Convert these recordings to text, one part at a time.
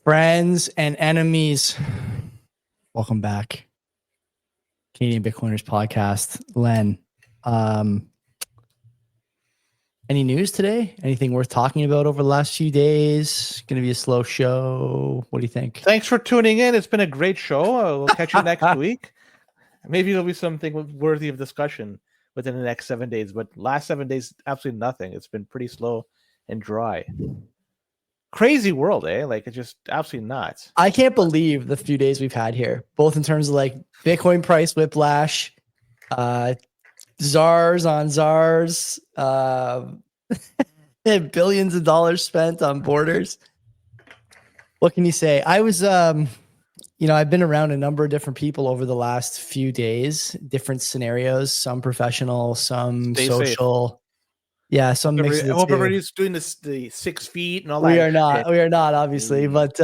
Friends and enemies, welcome back. Canadian Bitcoiners podcast. Len, any news today? Anything worth talking about over the last few days? Going to be a slow show. What do you think? Thanks for tuning in. It's been a great show. We'll catch you next week. Maybe there'll be something worthy of discussion within the next 7 days. But last 7 days, absolutely nothing. It's been pretty slow and dry. Crazy world, eh? Like, it's just absolutely nuts. I can't believe the few days we've had here, both in terms of like Bitcoin price whiplash, czars on czars, billions of dollars spent on borders. What can you say? I was, I've been around a number of different people over the last few days, different scenarios, some professional, some Stay social. Safe. Yeah, some mix. I hope everybody's doing this, the 6 feet and all that. We are not, obviously, but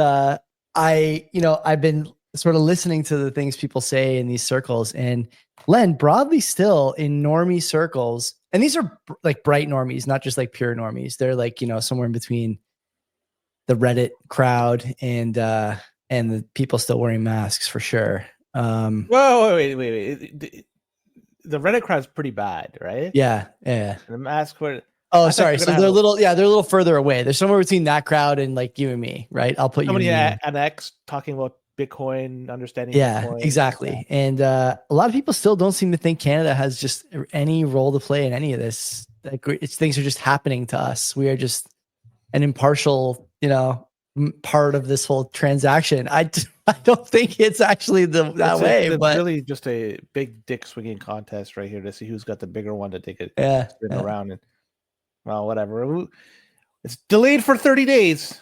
I've been sort of listening to the things people say in these circles, and Len, broadly still in normie circles, and these are like bright normies, not just like pure normies. They're like, somewhere in between the Reddit crowd and the people still wearing masks for sure. Whoa, wait. The Reddit crowd's pretty bad, right? Yeah. The mask crowd. Oh, sorry. So they're a little further away. They're somewhere between that crowd and like you and me, right? I'll put somebody you in an X talking about Bitcoin, understanding. Yeah, Bitcoin. Exactly. Yeah. And a lot of people still don't seem to think Canada has just any role to play in any of this. Like, things are just happening to us. We are just an impartial, part of this whole transaction. I don't think it's actually that way. It's but really just a big dick swinging contest right here to see who's got the bigger one to take it spin around. And well, whatever. It's delayed for 30 days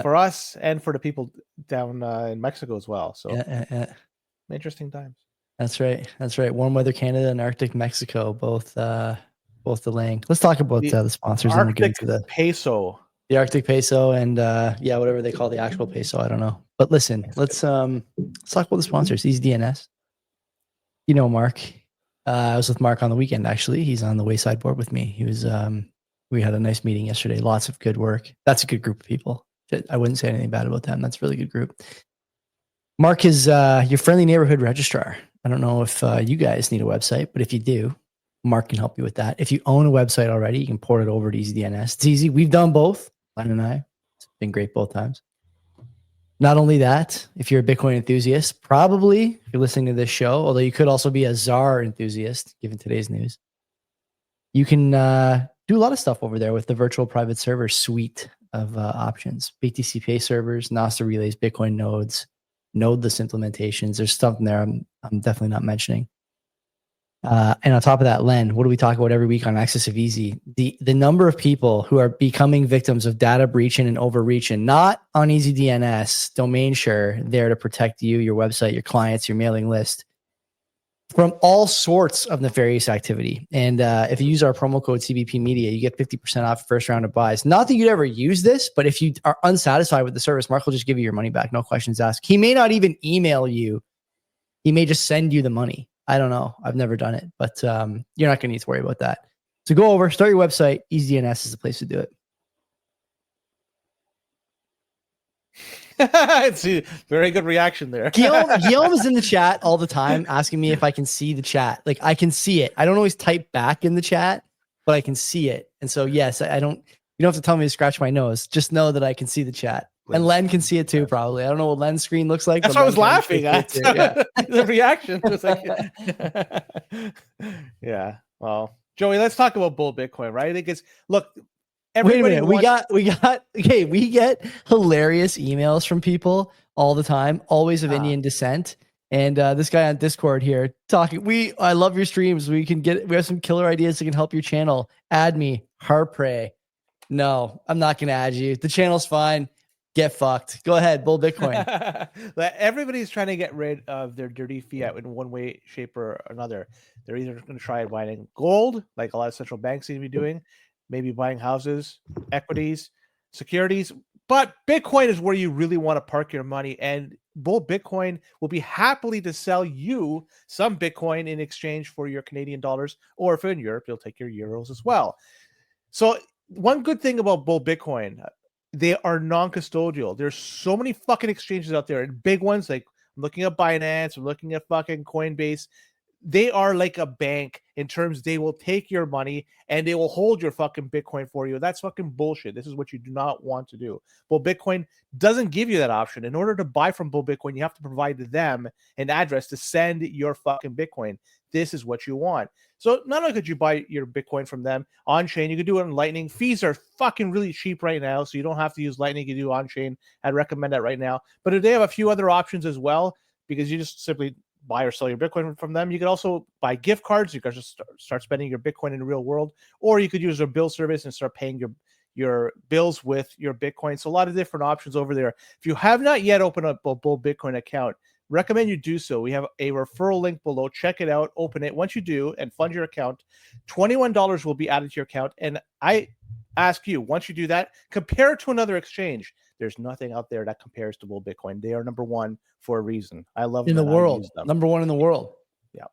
for us and for the people down in Mexico as well. So interesting times. That's right. Warm weather Canada and Arctic Mexico, both delaying. Let's talk about the sponsors. Arctic peso. The Arctic peso and whatever they call the actual peso. I don't know. But listen, let's talk about the sponsors. EasyDNS. Mark. I was with Mark on the weekend, actually. He's on the Wayside board with me. He was we had a nice meeting yesterday. Lots of good work. That's a good group of people. I wouldn't say anything bad about them. That's a really good group. Mark is your friendly neighborhood registrar. I don't know if you guys need a website, but if you do, Mark can help you with that. If you own a website already, you can port it over to EasyDNS. It's easy. We've done both. Len and I. It's been great both times. Not only that, if you're a Bitcoin enthusiast, probably if you're listening to this show, although you could also be a czar enthusiast, given today's news, you can do a lot of stuff over there with the virtual private server suite of options. BTC Pay servers, NASA relays, Bitcoin nodes, nodeless implementations. There's stuff in there I'm definitely not mentioning. And on top of that, Len, what do we talk about every week on Access of Easy? The number of people who are becoming victims of data breaching and overreaching, not on EasyDNS, domain share, there to protect you, your website, your clients, your mailing list, from all sorts of nefarious activity. And if you use our promo code CBP Media, you get 50% off first round of buys. Not that you'd ever use this, but if you are unsatisfied with the service, Mark will just give you your money back. No questions asked. He may not even email you. He may just send you the money. I don't know. I've never done it, but you're not going to need to worry about that. So go over, start your website. EasyDNS is the place to do it. It's a very good reaction there. Guillaume is in the chat all the time asking me if I can see the chat. Like, I can see it. I don't always type back in the chat, but I can see it. And so, yes, you don't have to tell me to scratch my nose. Just know that I can see the chat. And Len can see it too, probably. I don't know what Len's screen looks like. That's what I was laughing at. The reaction was like, yeah. Well, Joey, let's talk about bull Bitcoin, right? I think it's look. Wait a minute. We get hilarious emails from people all the time, always of Indian descent. And this guy on Discord here talking. I love your streams. We have some killer ideas that can help your channel. Add me, Harpray. No, I'm not gonna add you. The channel's fine. Get fucked. Go ahead, bull Bitcoin. Everybody's trying to get rid of their dirty fiat in one way, shape, or another. They're either going to try buying gold, like a lot of central banks seem to be doing, maybe buying houses, equities, securities. But Bitcoin is where you really want to park your money. And bull Bitcoin will be happily to sell you some Bitcoin in exchange for your Canadian dollars. Or if you're in Europe, you'll take your euros as well. So one good thing about bull Bitcoin, they are non-custodial. There's so many fucking exchanges out there, and big ones like I'm looking at Binance, I'm looking at fucking Coinbase. They are like a bank in terms they will take your money and they will hold your fucking Bitcoin for you. That's fucking bullshit. This is what you do not want to do. Bull Bitcoin doesn't give you that option. In order to buy from Bull Bitcoin, you have to provide them an address to send your fucking Bitcoin. This is what you want. So not only could you buy your Bitcoin from them on chain, you could do it on Lightning. Fees are fucking really cheap right now, so you don't have to use Lightning. You do on chain. I'd recommend that right now. But they have a few other options as well, because you just simply buy or sell your Bitcoin from them. You could also buy gift cards. You could just start spending your Bitcoin in the real world, or you could use their bill service and start paying your bills with your Bitcoin. So a lot of different options over there. If you have not yet opened up a Bull Bitcoin account, recommend you do so. We have a referral link below. Check it out. Open it. Once you do and fund your account, $21 will be added to your account. And I ask you, once you do that, compare it to another exchange. There's nothing out there that compares to Bull Bitcoin. They are number one for a reason. I love them in the world. Number one in the world. Yeah.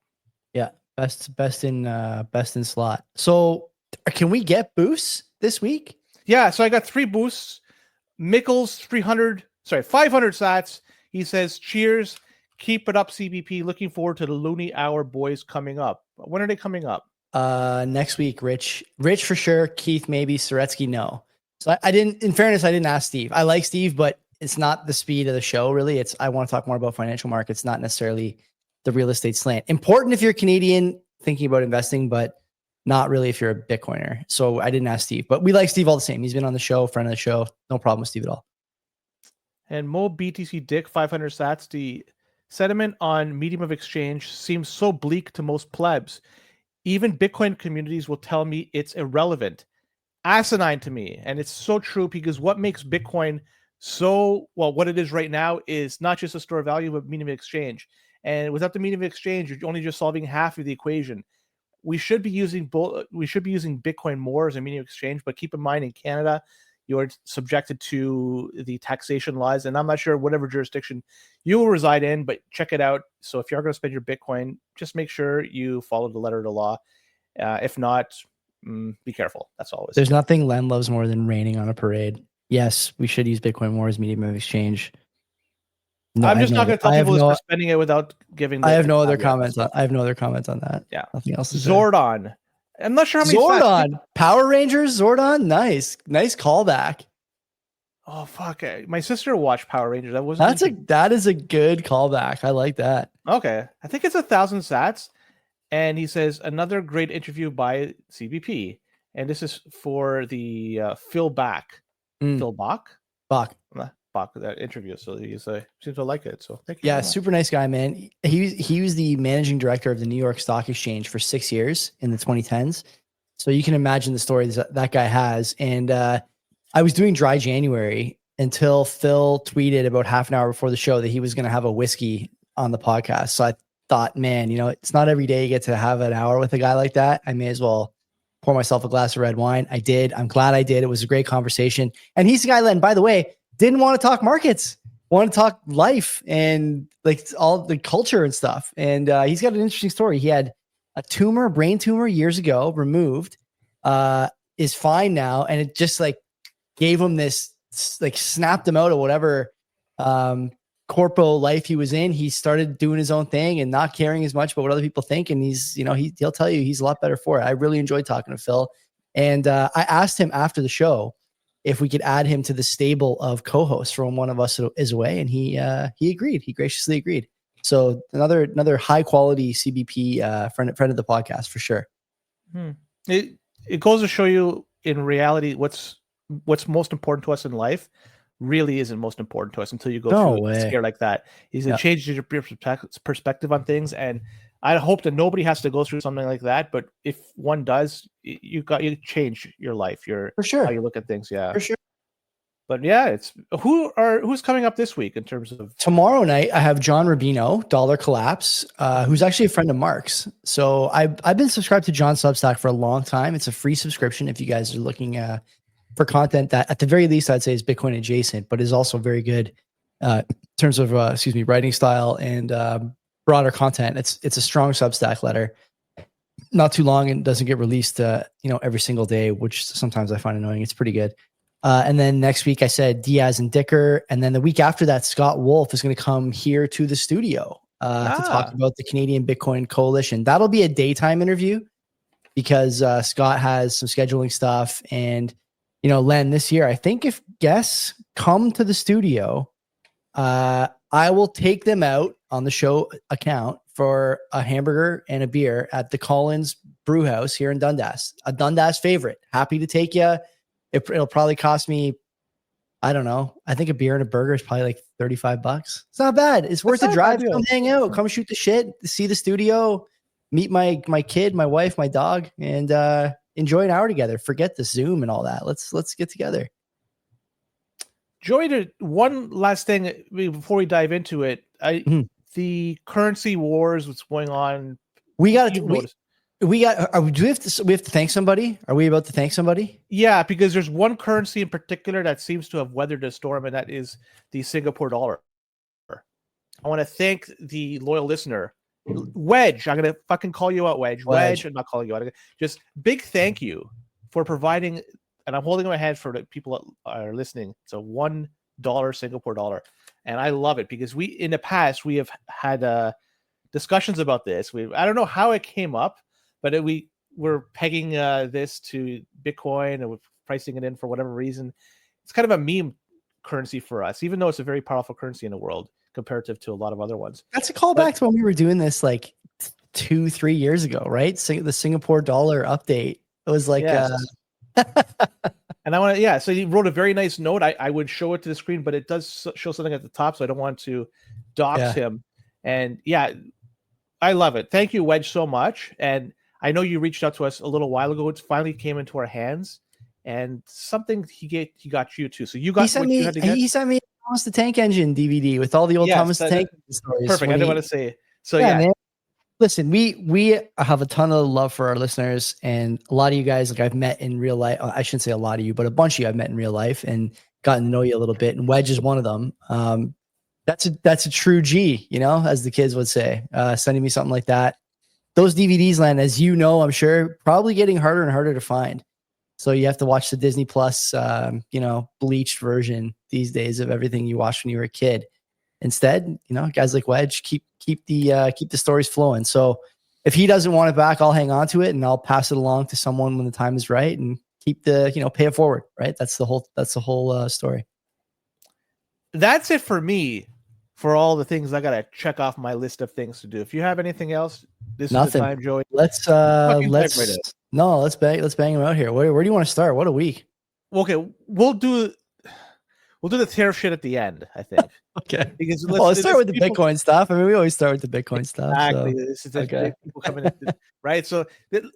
Yeah. Best in slot. So can we get boosts this week? Yeah. So I got 3 boosts. Mickles 500 sats. He says, cheers. Keep it up, CBP. Looking forward to the Looney Hour boys coming up. When are they coming up? Next week, Rich for sure. Keith, maybe. Soretsky, no. So in fairness, I didn't ask Steve. I like Steve, but it's not the speed of the show, really. I want to talk more about financial markets, not necessarily the real estate slant. Important if you're Canadian thinking about investing, but not really if you're a Bitcoiner. So I didn't ask Steve, but we like Steve all the same. He's been on the show, friend of the show. No problem with Steve at all. And Mo BTC Dick 500 sats. The sentiment on medium of exchange seems so bleak to most plebs. Even Bitcoin communities will tell me it's irrelevant. Asinine to me. And it's so true, because what makes Bitcoin what it is right now is not just a store of value, but medium of exchange. And without the medium of exchange, you're only just solving half of the equation. We should be using Bitcoin more as a medium of exchange, but keep in mind, in Canada, you're subjected to the taxation laws, and I'm not sure whatever jurisdiction you will reside in, but check it out. So if you're going to spend your Bitcoin, just make sure you follow the letter of the law. If not, be careful. That's always. There's nothing Len loves more than raining on a parade. Yes, we should use Bitcoin more as medium of exchange. No, I'm just not going to tell people for spending it without giving. I have no other comments on. I have no other comments on that. Yeah, nothing else. Zordon. I'm not sure how many. Zordon, Power Rangers, Zordon. Nice callback. Oh fuck! My sister watched Power Rangers. That is a good callback. I like that. Okay, I think it's 1,000 sats, and he says another great interview by CBP, and this is for the Phil Bach. Phil Bach. That interview. So he seems to like it. So thank you. Yeah, super nice guy, man. He was the managing director of the New York Stock Exchange for 6 years in the 2010s. So you can imagine the story that guy has. And I was doing dry January until Phil tweeted about half an hour before the show that he was going to have a whiskey on the podcast. So I thought, man, it's not every day you get to have an hour with a guy like that. I may as well pour myself a glass of red wine. I did. I'm glad I did. It was a great conversation. And he's the guy, Len, by the way, didn't want to talk markets, wanted to talk life and like all the culture and stuff. And he's got an interesting story. He had a brain tumor years ago, removed, is fine now. And it just like gave him this, like snapped him out of whatever corpo life he was in. He started doing his own thing and not caring as much about what other people think. And he'll tell you he's a lot better for it. I really enjoyed talking to Phil. And I asked him after the show if we could add him to the stable of co-hosts from one of us is away. And he agreed. He graciously agreed. So another high quality CBP friend of the podcast for sure. It goes to show you in reality, what's most important to us in life really isn't most important to us until you go through a scare like that. It changes your perspective on things. And I hope that nobody has to go through something like that. But if one does, you change your life, for sure how you look at things. Yeah, for sure. But yeah, it's who's coming up this week in terms of tomorrow night. I have John Rubino, Dollar Collapse, who's actually a friend of Mark's. So I've been subscribed to John's Substack for a long time. It's a free subscription if you guys are looking for content that at the very least I'd say is Bitcoin adjacent, but is also very good in terms of writing style and broader content. It's a strong Substack letter, not too long, and doesn't get released every single day, which sometimes I find annoying. It's pretty good. And then next week I said Diaz and Dicker. And then the week after that, Scott Wolf is going to come here to the studio to talk about the Canadian Bitcoin Coalition. That'll be a daytime interview because Scott has some scheduling stuff. And, you know, Len, this year, I think if guests come to the studio, I will take them out on the show account for a hamburger and a beer at the Collins Brew House here in Dundas, a Dundas favorite. Happy to take you. It'll probably cost me, I don't know. I think a beer and a burger is probably like $35. It's not bad. It's worth the drive. Come hang out, come shoot the shit, see the studio, meet my kid, my wife, my dog, and enjoy an hour together. Forget the Zoom and all that. Let's get together. Joey, one last thing before we dive into it. The currency wars, what's going on. Do we have to thank somebody? Are we about to thank somebody? Yeah, because there's one currency in particular that seems to have weathered the storm, and that is the Singapore dollar. I want to thank the loyal listener, Wedge. I'm going to fucking call you out, Wedge. I'm not calling you out. Just big thank you for providing, and I'm holding my hand for the people that are listening. It's a $1 Singapore dollar. And I love it because in the past, we have had discussions about this. I don't know how it came up, but we were pegging this to Bitcoin and we're pricing it in for whatever reason. It's kind of a meme currency for us, even though it's a very powerful currency in the world comparative to a lot of other ones. That's a callback to when we were doing this like 2-3 years ago, right? The Singapore dollar update. It was like, yes. And I want to, so he wrote a very nice note. I would show it to the screen, but it does show something at the top, so I don't want to dox him. And I love it. Thank you, Wedge, so much. And I know you reached out to us a little while ago. It finally came into our hands, and something he got you too. So you got he sent me Thomas the Tank Engine DVD with all the old Thomas the Tank stories. Perfect. I didn't want to say. So man. Listen, we have a ton of love for our listeners, and a lot of you guys, like I've met in real life. I shouldn't say a lot of you, but a bunch of you I've met in real life and gotten to know you a little bit. And Wedge is one of them. That's a true G, you know, as the kids would say. Sending me something like that. Those DVDs, Len, as you know, I'm sure, probably getting harder and harder to find. So you have to watch the Disney Plus, bleached version these days of everything you watched when you were a kid. Instead, you know, guys like Wedge keep the stories flowing. So if he doesn't want it back, I'll hang on to it and I'll pass it along to someone when the time is right and keep pay it forward. Right. That's the whole story. That's it for me. For all the things I gotta check off my list of things to do. If you have anything else, this is the time, Joey. Let's bang him out here. Where do you want to start? What a week. Okay, we'll do the tariff shit at the end, I think. Okay. Because let's start with the Bitcoin stuff. I mean, we always start with the Bitcoin stuff. Exactly. So. This is people coming in, right? So,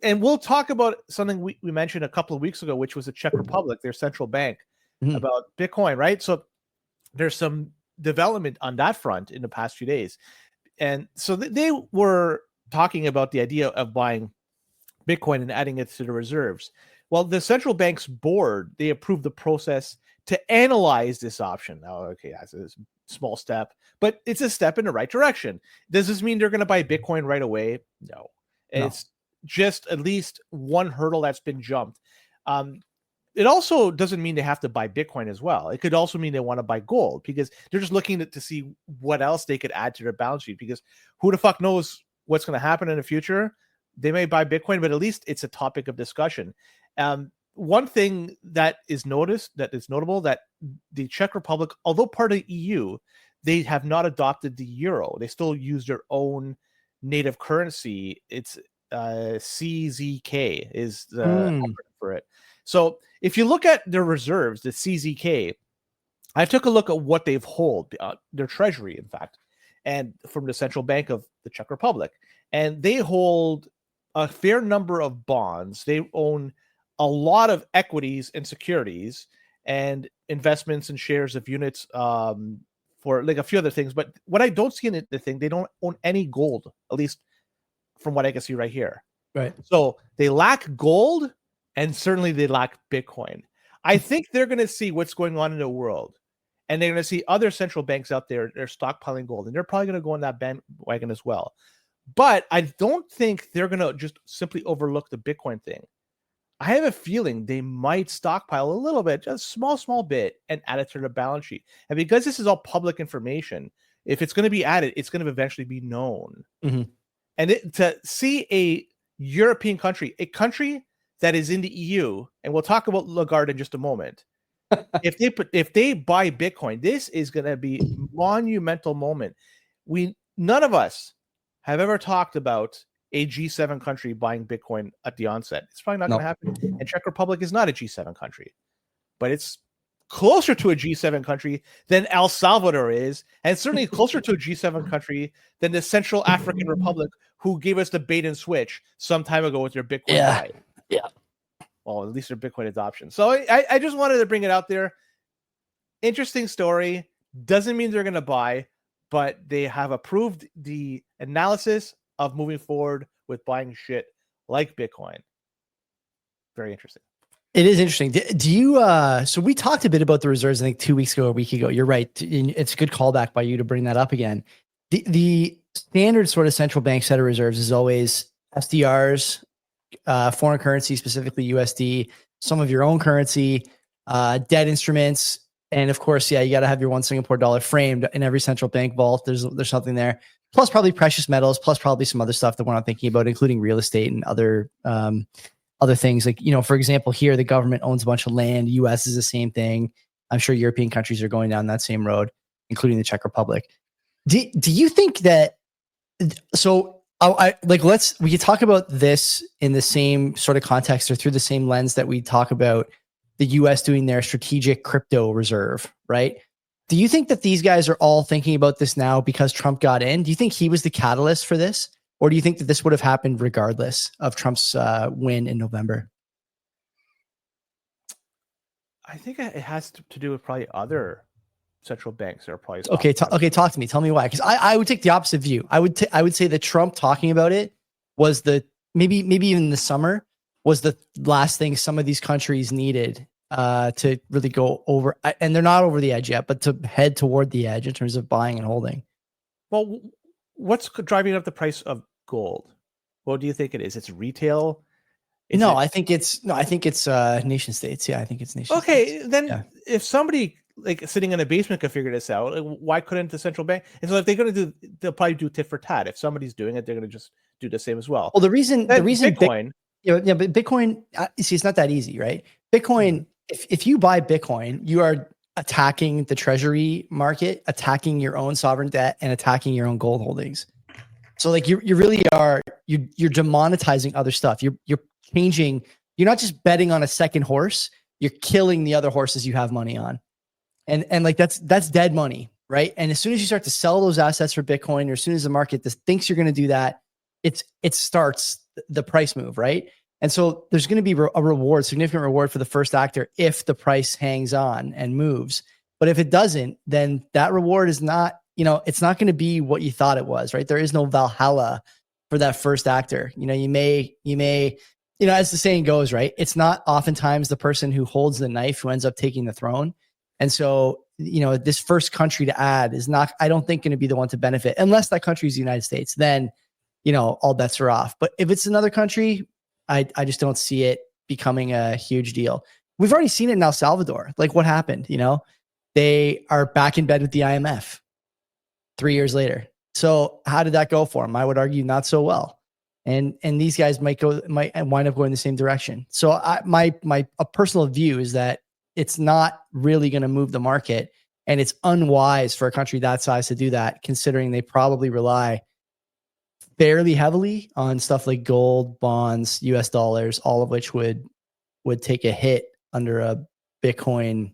and we'll talk about something we mentioned a couple of weeks ago, which was the Czech Republic, their central bank, about Bitcoin, right? So there's some development on that front in the past few days. And so they were talking about the idea of buying Bitcoin and adding it to the reserves. Well, the central bank's board, they approved the process to analyze this option. Now, okay, that's a small step, but it's a step in the right direction. Does this mean they're going to buy Bitcoin right away? No. It's just at least one hurdle that's been jumped. It also doesn't mean they have to buy Bitcoin as well. It could also mean they want to buy gold because they're just looking to see what else they could add to their balance sheet, because who the fuck knows what's going to happen in the future. They may buy Bitcoin, but at least it's a topic of discussion. One thing that is notable, that the Czech Republic, although part of the EU, they have not adopted the euro. They still use their own native currency. It's CZK is the acronym for it. So if you look at their reserves, the CZK, I took a look at what they've hold, their treasury, in fact, and from the Central Bank of the Czech Republic. And they hold a fair number of bonds. They own a lot of equities and securities and investments and shares of units for like a few other things. But what I don't see in the thing, they don't own any gold, at least from what I can see right here. Right. So they lack gold, and certainly they lack Bitcoin. I think they're going to see what's going on in the world, and they're going to see other central banks out there, they're stockpiling gold, and they're probably going to go on that bandwagon as well. But I don't think they're going to just simply overlook the Bitcoin thing. I have a feeling they might stockpile a little bit, just small bit, and add it to the balance sheet. And because this is all public information, if it's going to be added, it's going to eventually be known. Mm-hmm. And to see a European country, a country that is in the EU, and we'll talk about Lagarde in just a moment. if they buy Bitcoin, this is going to be a monumental moment. None of us have ever talked about a G7 country buying Bitcoin at the onset. It's probably not going to happen. And Czech Republic is not a G7 country, but it's closer to a G7 country than El Salvador is, and certainly closer to a G7 country than the Central African Republic, who gave us the bait and switch some time ago with their Bitcoin buy. Yeah. Well, at least their Bitcoin adoption. So I just wanted to bring it out there. Interesting story. Doesn't mean they're going to buy, but they have approved the analysis of moving forward with buying shit like Bitcoin. Very interesting. It is interesting. Do you, so we talked a bit about the reserves, I think 2 weeks ago, a week ago. You're right. It's a good callback by you to bring that up again. The standard sort of central bank set of reserves is always SDRs, foreign currency, specifically USD, some of your own currency, debt instruments. And of course, yeah, you got to have your one Singapore dollar framed in every central bank vault. There's something there, plus probably precious metals, plus probably some other stuff that we're not thinking about, including real estate and other things. Like, for example, here, the government owns a bunch of land. US is the same thing. I'm sure European countries are going down that same road, including the Czech Republic. Do you think that, so we could talk about this in the same sort of context or through the same lens that we talk about the US doing their strategic crypto reserve, right? Do you think that these guys are all thinking about this now because Trump got in? Do you think he was the catalyst for this? Or do you think that this would have happened regardless of Trump's win in November? I think it has to do with probably other central banks that are probably okay. Talk to me. Tell me why. Because I would take the opposite view. I would say that Trump talking about it was maybe even the summer was the last thing some of these countries needed to really go over. And they're not over the edge yet, but to head toward the edge in terms of buying and holding. Well, what's driving up the price of gold? What do you think it is? It's retail? I think it's nation states. Yeah, I think it's nation states. Okay, then if somebody like sitting in a basement could figure this out, like, why couldn't the central bank? And so if they're going to do, they'll probably do tit for tat. If somebody's doing it, they're going to just do the same as well. Well, the reason Bitcoin, but Bitcoin, see, it's not that easy, right? Bitcoin, if you buy Bitcoin, you are attacking the treasury market, attacking your own sovereign debt, and attacking your own gold holdings. So like you really are, you're demonetizing other stuff. You're changing, you're not just betting on a second horse, you're killing the other horses you have money on. And like that's dead money, right? And as soon as you start to sell those assets for Bitcoin, or as soon as the market thinks you're going to do that, it starts the price move, right? And so there's going to be a significant reward for the first actor if the price hangs on and moves. But if it doesn't, then that reward is not, it's not going to be what you thought it was, right? There is no Valhalla for that first actor. You may, as the saying goes, right? It's not oftentimes the person who holds the knife who ends up taking the throne. And so, this first country to add is not, I don't think, going to be the one to benefit, unless that country is the United States. Then, all bets are off. But if it's another country, I just don't see it becoming a huge deal. We've already seen it in El Salvador. Like, what happened? They are back in bed with the IMF 3 years later. So how did that go for them? I would argue not so well. And these guys might wind up going the same direction. So my personal view is that it's not really going to move the market, and it's unwise for a country that size to do that, considering they probably rely fairly heavily on stuff like gold, bonds, US dollars, all of which would take a hit under a Bitcoin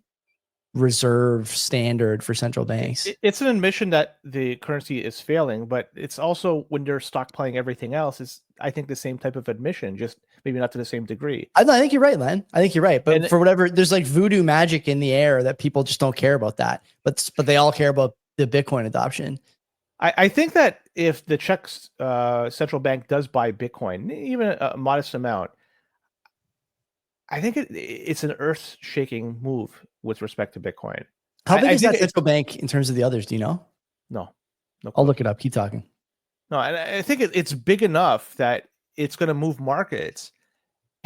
reserve standard for central banks. It's an admission that the currency is failing, but it's also, when they're stockpiling everything else, is, I think, the same type of admission, just maybe not to the same degree. I think you're right, Len. I think you're right. But for whatever, there's like voodoo magic in the air that people just don't care about that. But they all care about the Bitcoin adoption. I think that if the Czech central bank does buy Bitcoin, even a modest amount, I think it's an earth-shaking move with respect to Bitcoin. How big is that central bank in terms of the others? Do you know? No. I'll look it up. Keep talking. No, and I think it's big enough that it's going to move markets.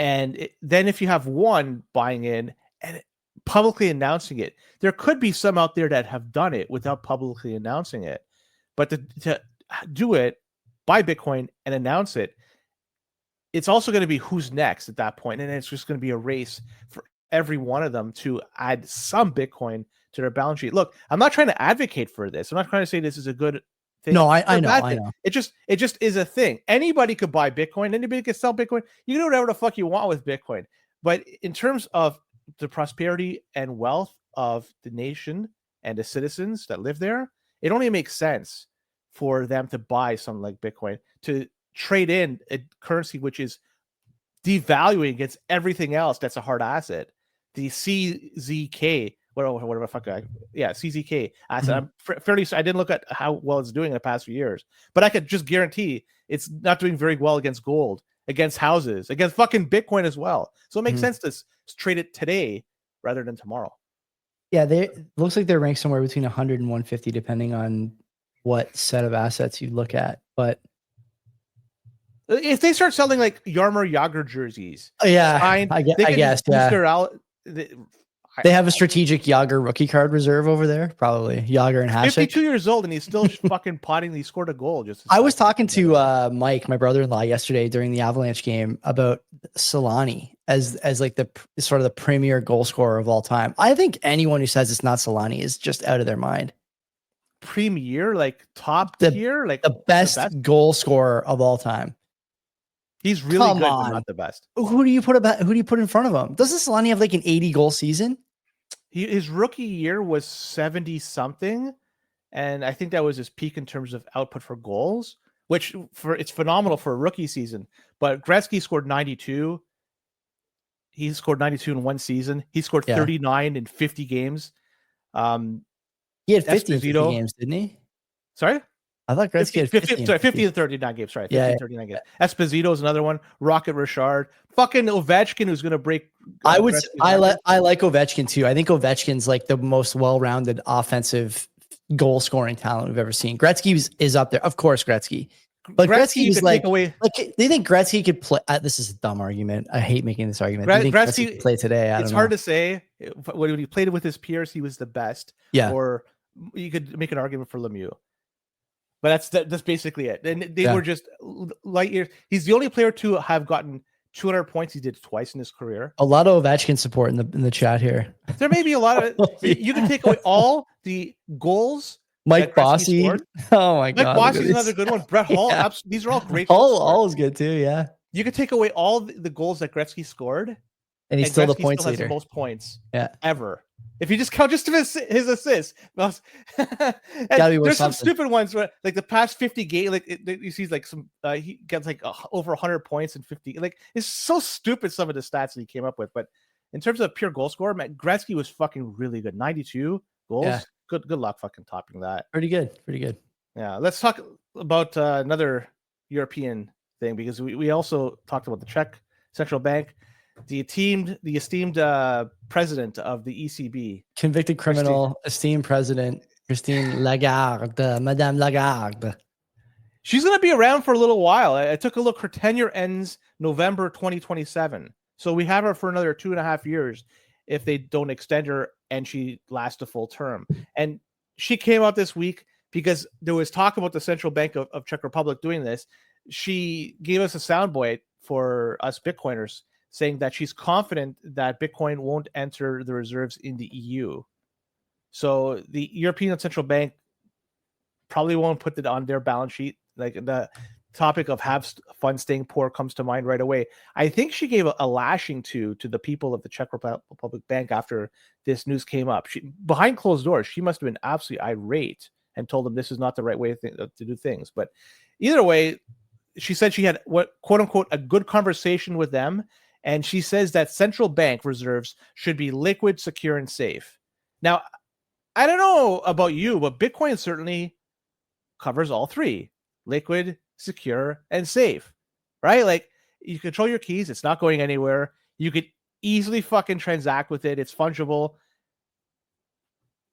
And then if you have one buying in and publicly announcing it, there could be some out there that have done it without publicly announcing it. But to do it, buy Bitcoin and announce it, it's also going to be who's next at that point. And it's just going to be a race for every one of them to add some Bitcoin to their balance sheet. Look, I'm not trying to advocate for this. I'm not trying to say this is a good thing. No, I know. It just is a thing. Anybody could buy Bitcoin. Anybody could sell Bitcoin. You can do whatever the fuck you want with Bitcoin. But in terms of the prosperity and wealth of the nation and the citizens that live there, it only makes sense for them to buy something like Bitcoin, to trade in a currency which is devaluing against everything else that's a hard asset. The CZK, whatever fuck, CZK asset. I'm fairly. I didn't look at how well it's doing in the past few years, but I could just guarantee it's not doing very well against gold, against houses, against fucking Bitcoin as well. So it makes sense to trade it today rather than tomorrow. Yeah, they looks like they're ranked somewhere between 100 and 150, depending on what set of assets you look at. But if they start selling like Yarmer Yager jerseys, yeah, fine. I guess yeah. They have a strategic Yager rookie card reserve over there, probably Yager and Hasek. 52 years old, and he's still fucking potting. He scored a goal. I was talking to Mike, my brother-in-law, yesterday during the Avalanche game about Solani as like the sort of the premier goal scorer of all time. I think anyone who says it's not Solani is just out of their mind. Premier, like top tier, like the best goal scorer of all time. He's really good, but not the best. Who do you put in front of him? Doesn't Solani have like an 80 goal season? His rookie year was 70 something, and I think that was his peak in terms of output for goals, which it's phenomenal for a rookie season. But Gretzky scored 92. He scored 92 in one season. He scored 39 in 50 games. He had 50 in 50 games, didn't he? Sorry? I thought Gretzky had 50 and 39 games. Sorry, 50 and 39 games. Esposito's another one. Rocket Richard. Fucking Ovechkin, who's going to break. I like Ovechkin too. I think Ovechkin's like the most well-rounded offensive goal scoring talent we've ever seen. Gretzky is up there. Of course, Gretzky. But Gretzky is like, they think Gretzky could play. This is a dumb argument. I hate making this argument. Gretzky could play today. It's hard to say. When he played with his peers, he was the best. Yeah. Or you could make an argument for Lemieux. But that's basically it. And they were just light years. He's the only player to have gotten 200 points. He did it twice in his career. A lot of Ovechkin support in the chat here. There may be a lot of you can take away all the Mike Bossy. Oh my God. Mike Bossy's another good one. Brett Hall. Yeah. These are all great. Hall is good too. Yeah. You could take away all the goals that Gretzky scored, and he's still the points leader. Has the most points. Yeah. Ever. If you just count just his assists, there's some stupid ones where, like the past 50 games, like you see, like some he gets like over 100 points in 50. Like it's so stupid some of the stats that he came up with. But in terms of pure goal scorer, Gretzky was fucking really good. 92 goals. Yeah. Good luck fucking topping that. Pretty good. Yeah. Let's talk about another European thing, because we also talked about the Czech Central Bank. The esteemed president of the ECB, convicted criminal, esteemed president Christine Lagarde, Madame Lagarde. She's going to be around for a little while. I took a look. Her tenure ends November 2027, so we have her for another 2.5 years if they don't extend her and she lasts a full term. And she came out this week because there was talk about the Central Bank of Czech Republic doing this. She gave us a soundbite for us Bitcoiners, saying that she's confident that Bitcoin won't enter the reserves in the EU. So the European Central Bank probably won't put it on their balance sheet. Like the topic of have funds staying poor comes to mind right away. I think she gave a lashing to the people of the Czech Republic Bank after this news came up. Behind closed doors, she must have been absolutely irate and told them this is not the right way to do things. But either way, she said she had what, quote unquote, a good conversation with them. And she says that central bank reserves should be liquid, secure, and safe. Now, I don't know about you, but Bitcoin certainly covers all three: liquid, secure, and safe, right? Like, you control your keys. It's not going anywhere. You could easily fucking transact with it. It's fungible.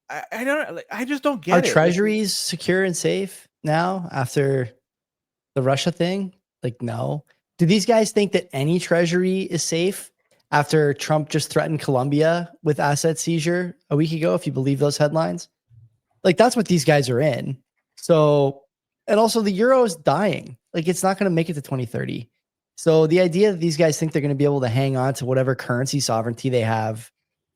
I don't, like, I just don't get it. Are treasuries secure and safe now after the Russia thing? Like, no. Do these guys think that any treasury is safe after Trump just threatened Colombia with asset seizure a week ago, if you believe those headlines? Like, that's what these guys are in. So, and also the euro is dying. Like, it's not going to make it to 2030. So the idea that these guys think they're going to be able to hang on to whatever currency sovereignty they have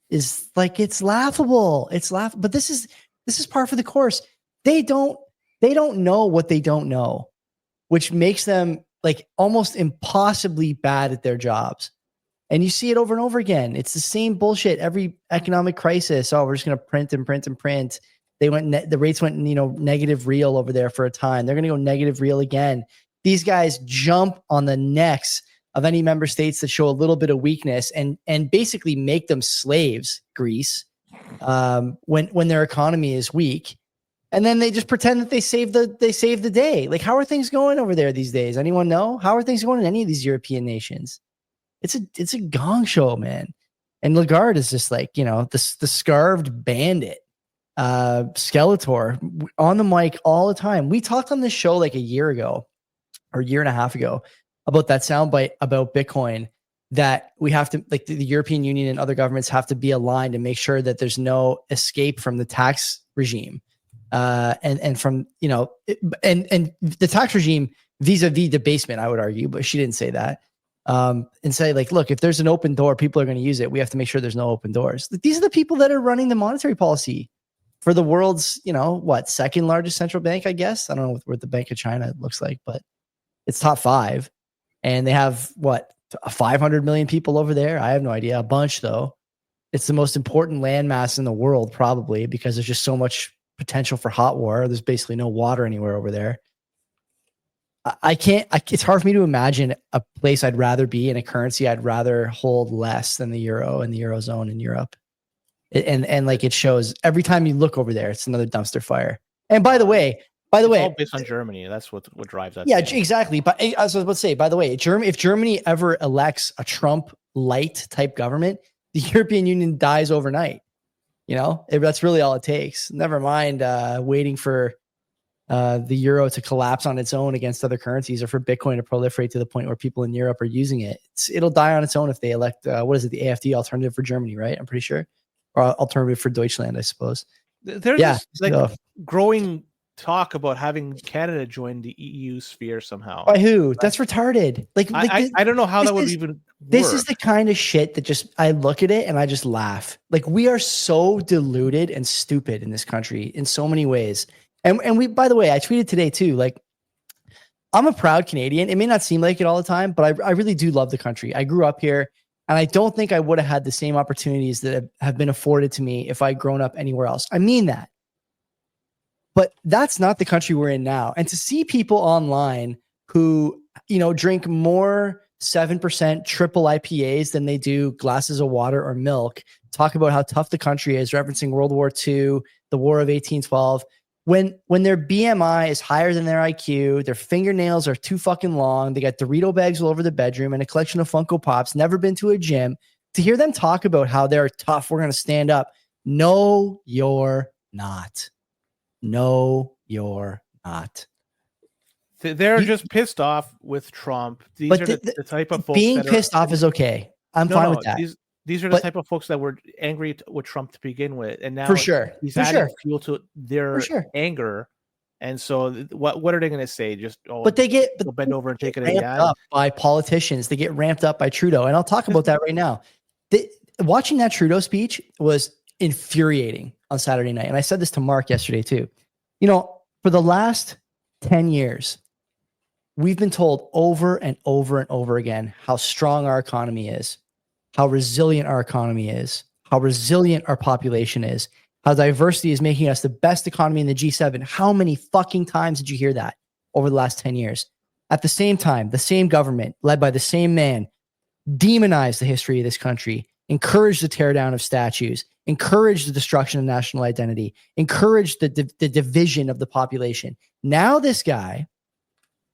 is like, it's laughable. It's laughable. But this is par for the course. They don't know what they don't know, which makes them like almost impossibly bad at their jobs. And you see it over and over again. It's the same bullshit. Every economic crisis. Oh, we're just going to print and print and print. The rates went, negative real over there for a time. They're going to go negative real again. These guys jump on the necks of any member states that show a little bit of weakness and basically make them slaves, Greece, when their economy is weak. And then they just pretend that they saved the day. Like, how are things going over there these days? Anyone know? How are things going in any of these European nations? It's a gong show, man. And Lagarde is just like, the scarved bandit, Skeletor, on the mic all the time. We talked on this show like a year ago or a year and a half ago about that soundbite about Bitcoin, that we have to, like, the European Union and other governments have to be aligned and make sure that there's no escape from the tax regime. And from, and the tax regime vis-a-vis debasement, I would argue, but she didn't say that. And say, like, look, if there's an open door, people are going to use it. We have to make sure there's no open doors. These are the people that are running the monetary policy for the world's, second largest central bank, I guess. I don't know what the Bank of China looks like, but it's top 5. And they have 500 million people over there. I have no idea. A bunch, though. It's the most important landmass in the world, probably, because there's just so much potential for hot war. There's basically no water anywhere over there. It's hard for me to imagine a place I'd rather be in, a currency I'd rather hold less than the euro and the Eurozone in Europe. And like, it shows every time you look over there, it's another dumpster fire. And by the way, all based on Germany. That's what drives that. Yeah, exactly. But as I was about to say, by the way, if Germany ever elects a Trump light type government, the European Union dies overnight. That's really all it takes. Never mind waiting for the euro to collapse on its own against other currencies, or for Bitcoin to proliferate to the point where people in Europe are using it. It'll die on its own if they elect, the AfD, alternative for Germany, right? I'm pretty sure. Or alternative for Deutschland, I suppose. There's growing talk about having Canada join the EU sphere somehow. By who? That's retarded. I don't know how that would even work. This is the kind of shit that just, I look at it and I just laugh. Like, we are so deluded and stupid in this country in so many ways. And we, by the way, I tweeted today too, like, I'm a proud Canadian. It may not seem like it all the time, but I really do love the country. I grew up here, and I don't think I would have had the same opportunities that have been afforded to me if I'd grown up anywhere else. I mean that. But that's not the country we're in now. And to see people online who, drink more 7% triple IPAs than they do glasses of water or milk, talk about how tough the country is, referencing World War II, the War of 1812, when their BMI is higher than their IQ, their fingernails are too fucking long, they got Dorito bags all over the bedroom and a collection of Funko Pops, never been to a gym, to hear them talk about how they're tough, we're going to stand up. No, you're not. No, you're not. They're just pissed off with Trump. These are the type of folks being pissed off is okay. I'm fine with that. These are the type of folks that were angry with Trump to begin with, and now he's adding fuel to their anger. And so, what are they going to say? Just but they'll bend over and take it ramped up by politicians. They get ramped up by Trudeau, and I'll talk about that right now. Watching that Trudeau speech was infuriating on Saturday night, and I said this to Mark yesterday too. For the last 10 years, we've been told over and over and over again how strong our economy is, how resilient our economy is, how resilient our population is, how diversity is making us the best economy in the G7. How many fucking times did you hear that over the last 10 years? At the same time, the same government, led by the same man, demonized the history of this country, encouraged the teardown of statues, encouraged the destruction of national identity, encouraged the division of the population. Now this guy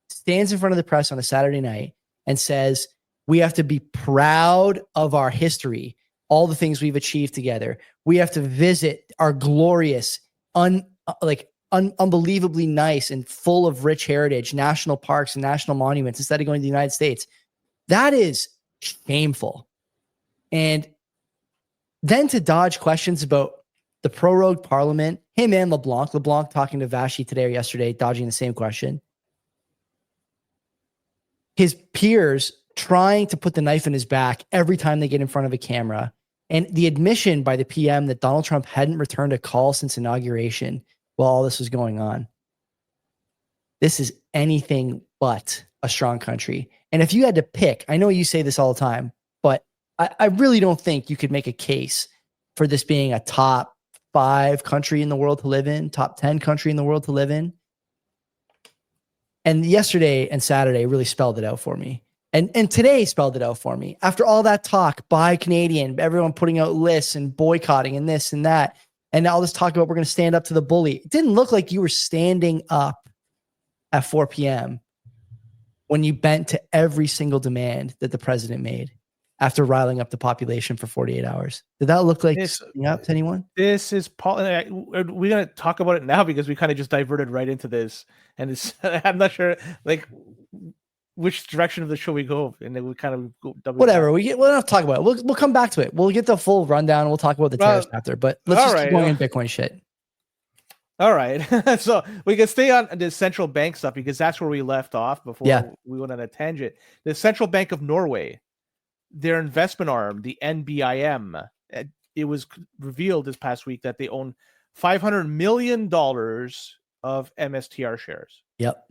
stands in front of the press on a Saturday night and says, we have to be proud of our history, all the things we've achieved together. We have to visit our glorious, unbelievably nice and full of rich heritage, national parks and national monuments, instead of going to the United States. That is shameful. And then to dodge questions about the prorogue parliament, him and LeBlanc talking to Vashi today or yesterday, dodging the same question. His peers trying to put the knife in his back every time they get in front of a camera. And the admission by the PM that Donald Trump hadn't returned a call since inauguration while all this was going on. This is anything but a strong country. And if you had to pick, I know you say this all the time, but I really don't think you could make a case for this being a top 5 country in the world to live in, top 10 country in the world to live in. And yesterday and Saturday really spelled it out for me. And today spelled it out for me. After all that talk, buy Canadian, everyone putting out lists and boycotting and this and that. And all this talk about we're going to stand up to the bully. It didn't look like you were standing up at 4 p.m. when you bent to every single demand that the president made after riling up the population for 48 hours. Did that look like standing up to anyone? This is we're going to talk about it now because we kind of just diverted right into this. And I'm not sure like which direction of the show we go. And then we kind of go double. Whatever. We'll don't have to talk about it. We'll come back to it. We'll get the full rundown. We'll talk about the tariffs after. But let's just keep going in Bitcoin shit. All right. So we can stay on the central bank stuff because that's where we left off before we went on a tangent. The Central Bank of Norway, their investment arm, the NBIM, it was revealed this past week that they own $500 million of MSTR shares. Yep.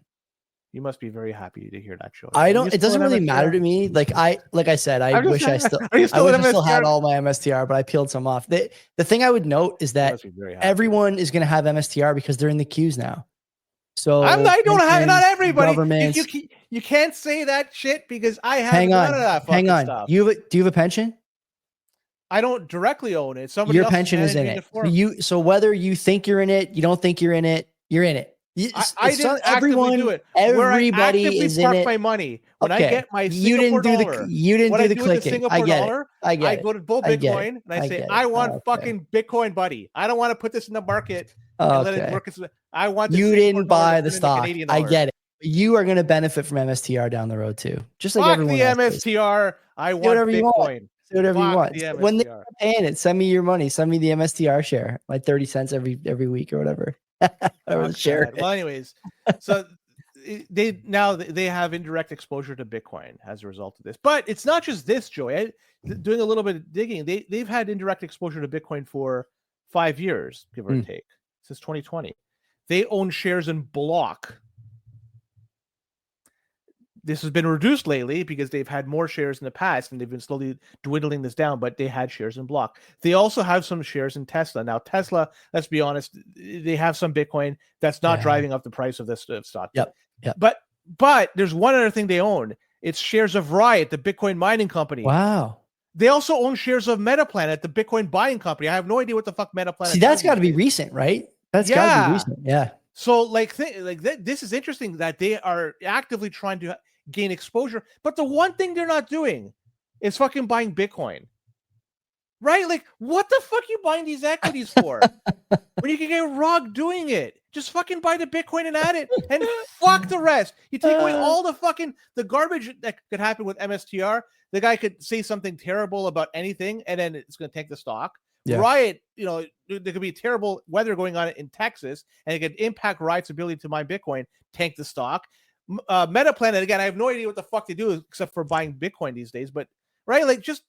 You must be very happy to hear that, Joe. It doesn't really matter to me. Like I said, I wish I still had all my MSTR, but I peeled some off. The thing I would note is that everyone is going to have MSTR because they're in the queues now. So not everybody. You can't say that shit because I have none of that fucking stuff. Do you have a pension? I don't directly own it. Your pension is in it. So whether you think you're in it, you don't think you're in it, you're in it. I didn't actively do it. Everybody is in it. My money when I get my Singapore dollar. You didn't do the clicking. I get it. I go to Bull Bitcoin and I say, I want fucking Bitcoin, buddy. I don't want to put this in the market and let it work. I want. You didn't buy the stock. I get it. You are going to benefit from MSTR down the road too. Just like everyone else. Fuck the MSTR. I want Bitcoin. Do whatever you want. When they're paying it, send me your money. Send me the MSTR share, like 30 cents every week or whatever. Share. Well, anyways, so they have indirect exposure to Bitcoin as a result of this. But it's not just this, Joey. Doing a little bit of digging, they've had indirect exposure to Bitcoin for 5 years, give or take, since 2020. They own shares in Block. This has been reduced lately because they've had more shares in the past and they've been slowly dwindling this down, but they had shares in Block. They also have some shares in Tesla. Now, Tesla, let's be honest, they have some Bitcoin that's not driving up the price of this stock. Yep. But there's one other thing they own. It's shares of Riot, the Bitcoin mining company. Wow. They also own shares of Metaplanet, the Bitcoin buying company. I have no idea what the fuck Metaplanet is. See, that's got to be recent, right? That's got to be recent. Yeah. So this is interesting that they are actively trying to gain exposure, but the one thing they're not doing is fucking buying Bitcoin, right? Like, what the fuck are you buying these equities for when you can get robbed doing it? Just fucking buy the Bitcoin and add it, and fuck the rest. You take away all the garbage that could happen with MSTR. The guy could say something terrible about anything, and then it's going to tank the stock. Yeah. Riot, there could be terrible weather going on in Texas, and it could impact Riot's ability to mine Bitcoin, tank the stock. Metaplanet, again, I have no idea what the fuck they do except for buying Bitcoin these days, but right, like, just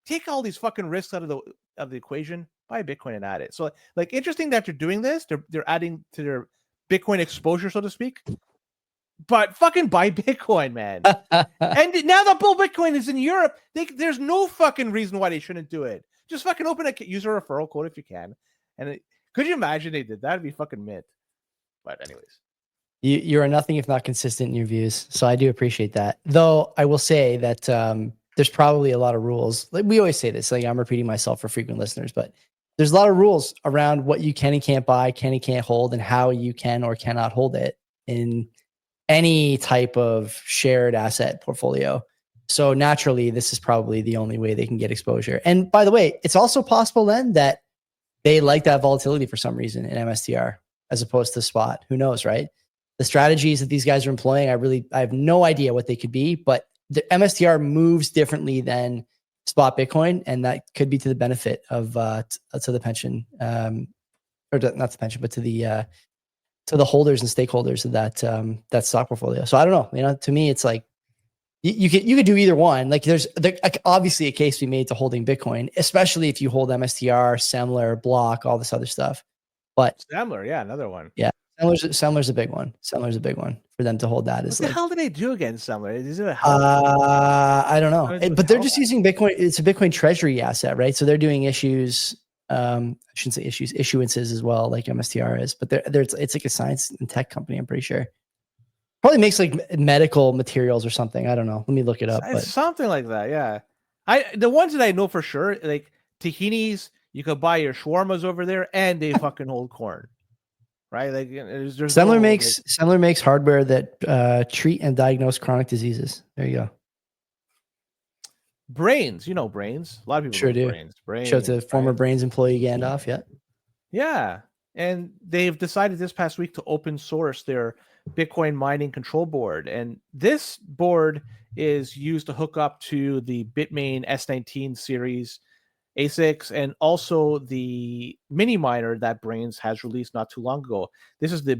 take all these fucking risks out of the equation, buy Bitcoin and add it. So, like, interesting that they're doing this. They're adding to their Bitcoin exposure, so to speak. But fucking buy Bitcoin, man. And now that Bull Bitcoin is in Europe, there's no fucking reason why they shouldn't do it. Just fucking open a user referral code if you can. And could you imagine they did that? It'd be fucking mint. But anyways. You are nothing if not consistent in your views. So I do appreciate that. Though I will say that there's probably a lot of rules. Like, we always say this, like, I'm repeating myself for frequent listeners, but there's a lot of rules around what you can and can't buy, can and can't hold, and how you can or cannot hold it in any type of shared asset portfolio. So naturally, this is probably the only way they can get exposure. And by the way, it's also possible then that they like that volatility for some reason in MSTR as opposed to spot. Who knows, right? The strategies that these guys are employing, I have no idea what they could be, but the MSTR moves differently than spot Bitcoin, and that could be to the benefit of to the pension, or not the pension, but to the holders and stakeholders of that stock portfolio. So I don't know. You know, to me, it's like you could do either one. Like there's obviously a case to be made to holding Bitcoin, especially if you hold MSTR, Semler, Block, all this other stuff. But Semler, yeah, another one. Yeah, Semler's a big one. Semler's a big one for them to hold that. What the hell did they do against Semler? Is it a health? I don't know, but they're just using Bitcoin. It's a Bitcoin treasury asset, right? So they're doing issues. I shouldn't say issues, issuances as well, like MSTR is. But it's like a science and tech company. I'm pretty sure. Probably makes like medical materials or something. I don't know. Let me look it up. It's something like that. Yeah, the ones that I know for sure, like tahinis, you could buy your shawarmas over there, and they fucking hold corn. Right, like there's Semler makes hardware that treat and diagnose chronic diseases. There you go. Brains, you know Brains. A lot of people sure do. Brains. Shout out to former Brains employee Gandalf. Yeah, and they've decided this past week to open source their Bitcoin mining control board, and this board is used to hook up to the Bitmain S19 series ASICs, and also the mini miner that Brains has released not too long ago. This is the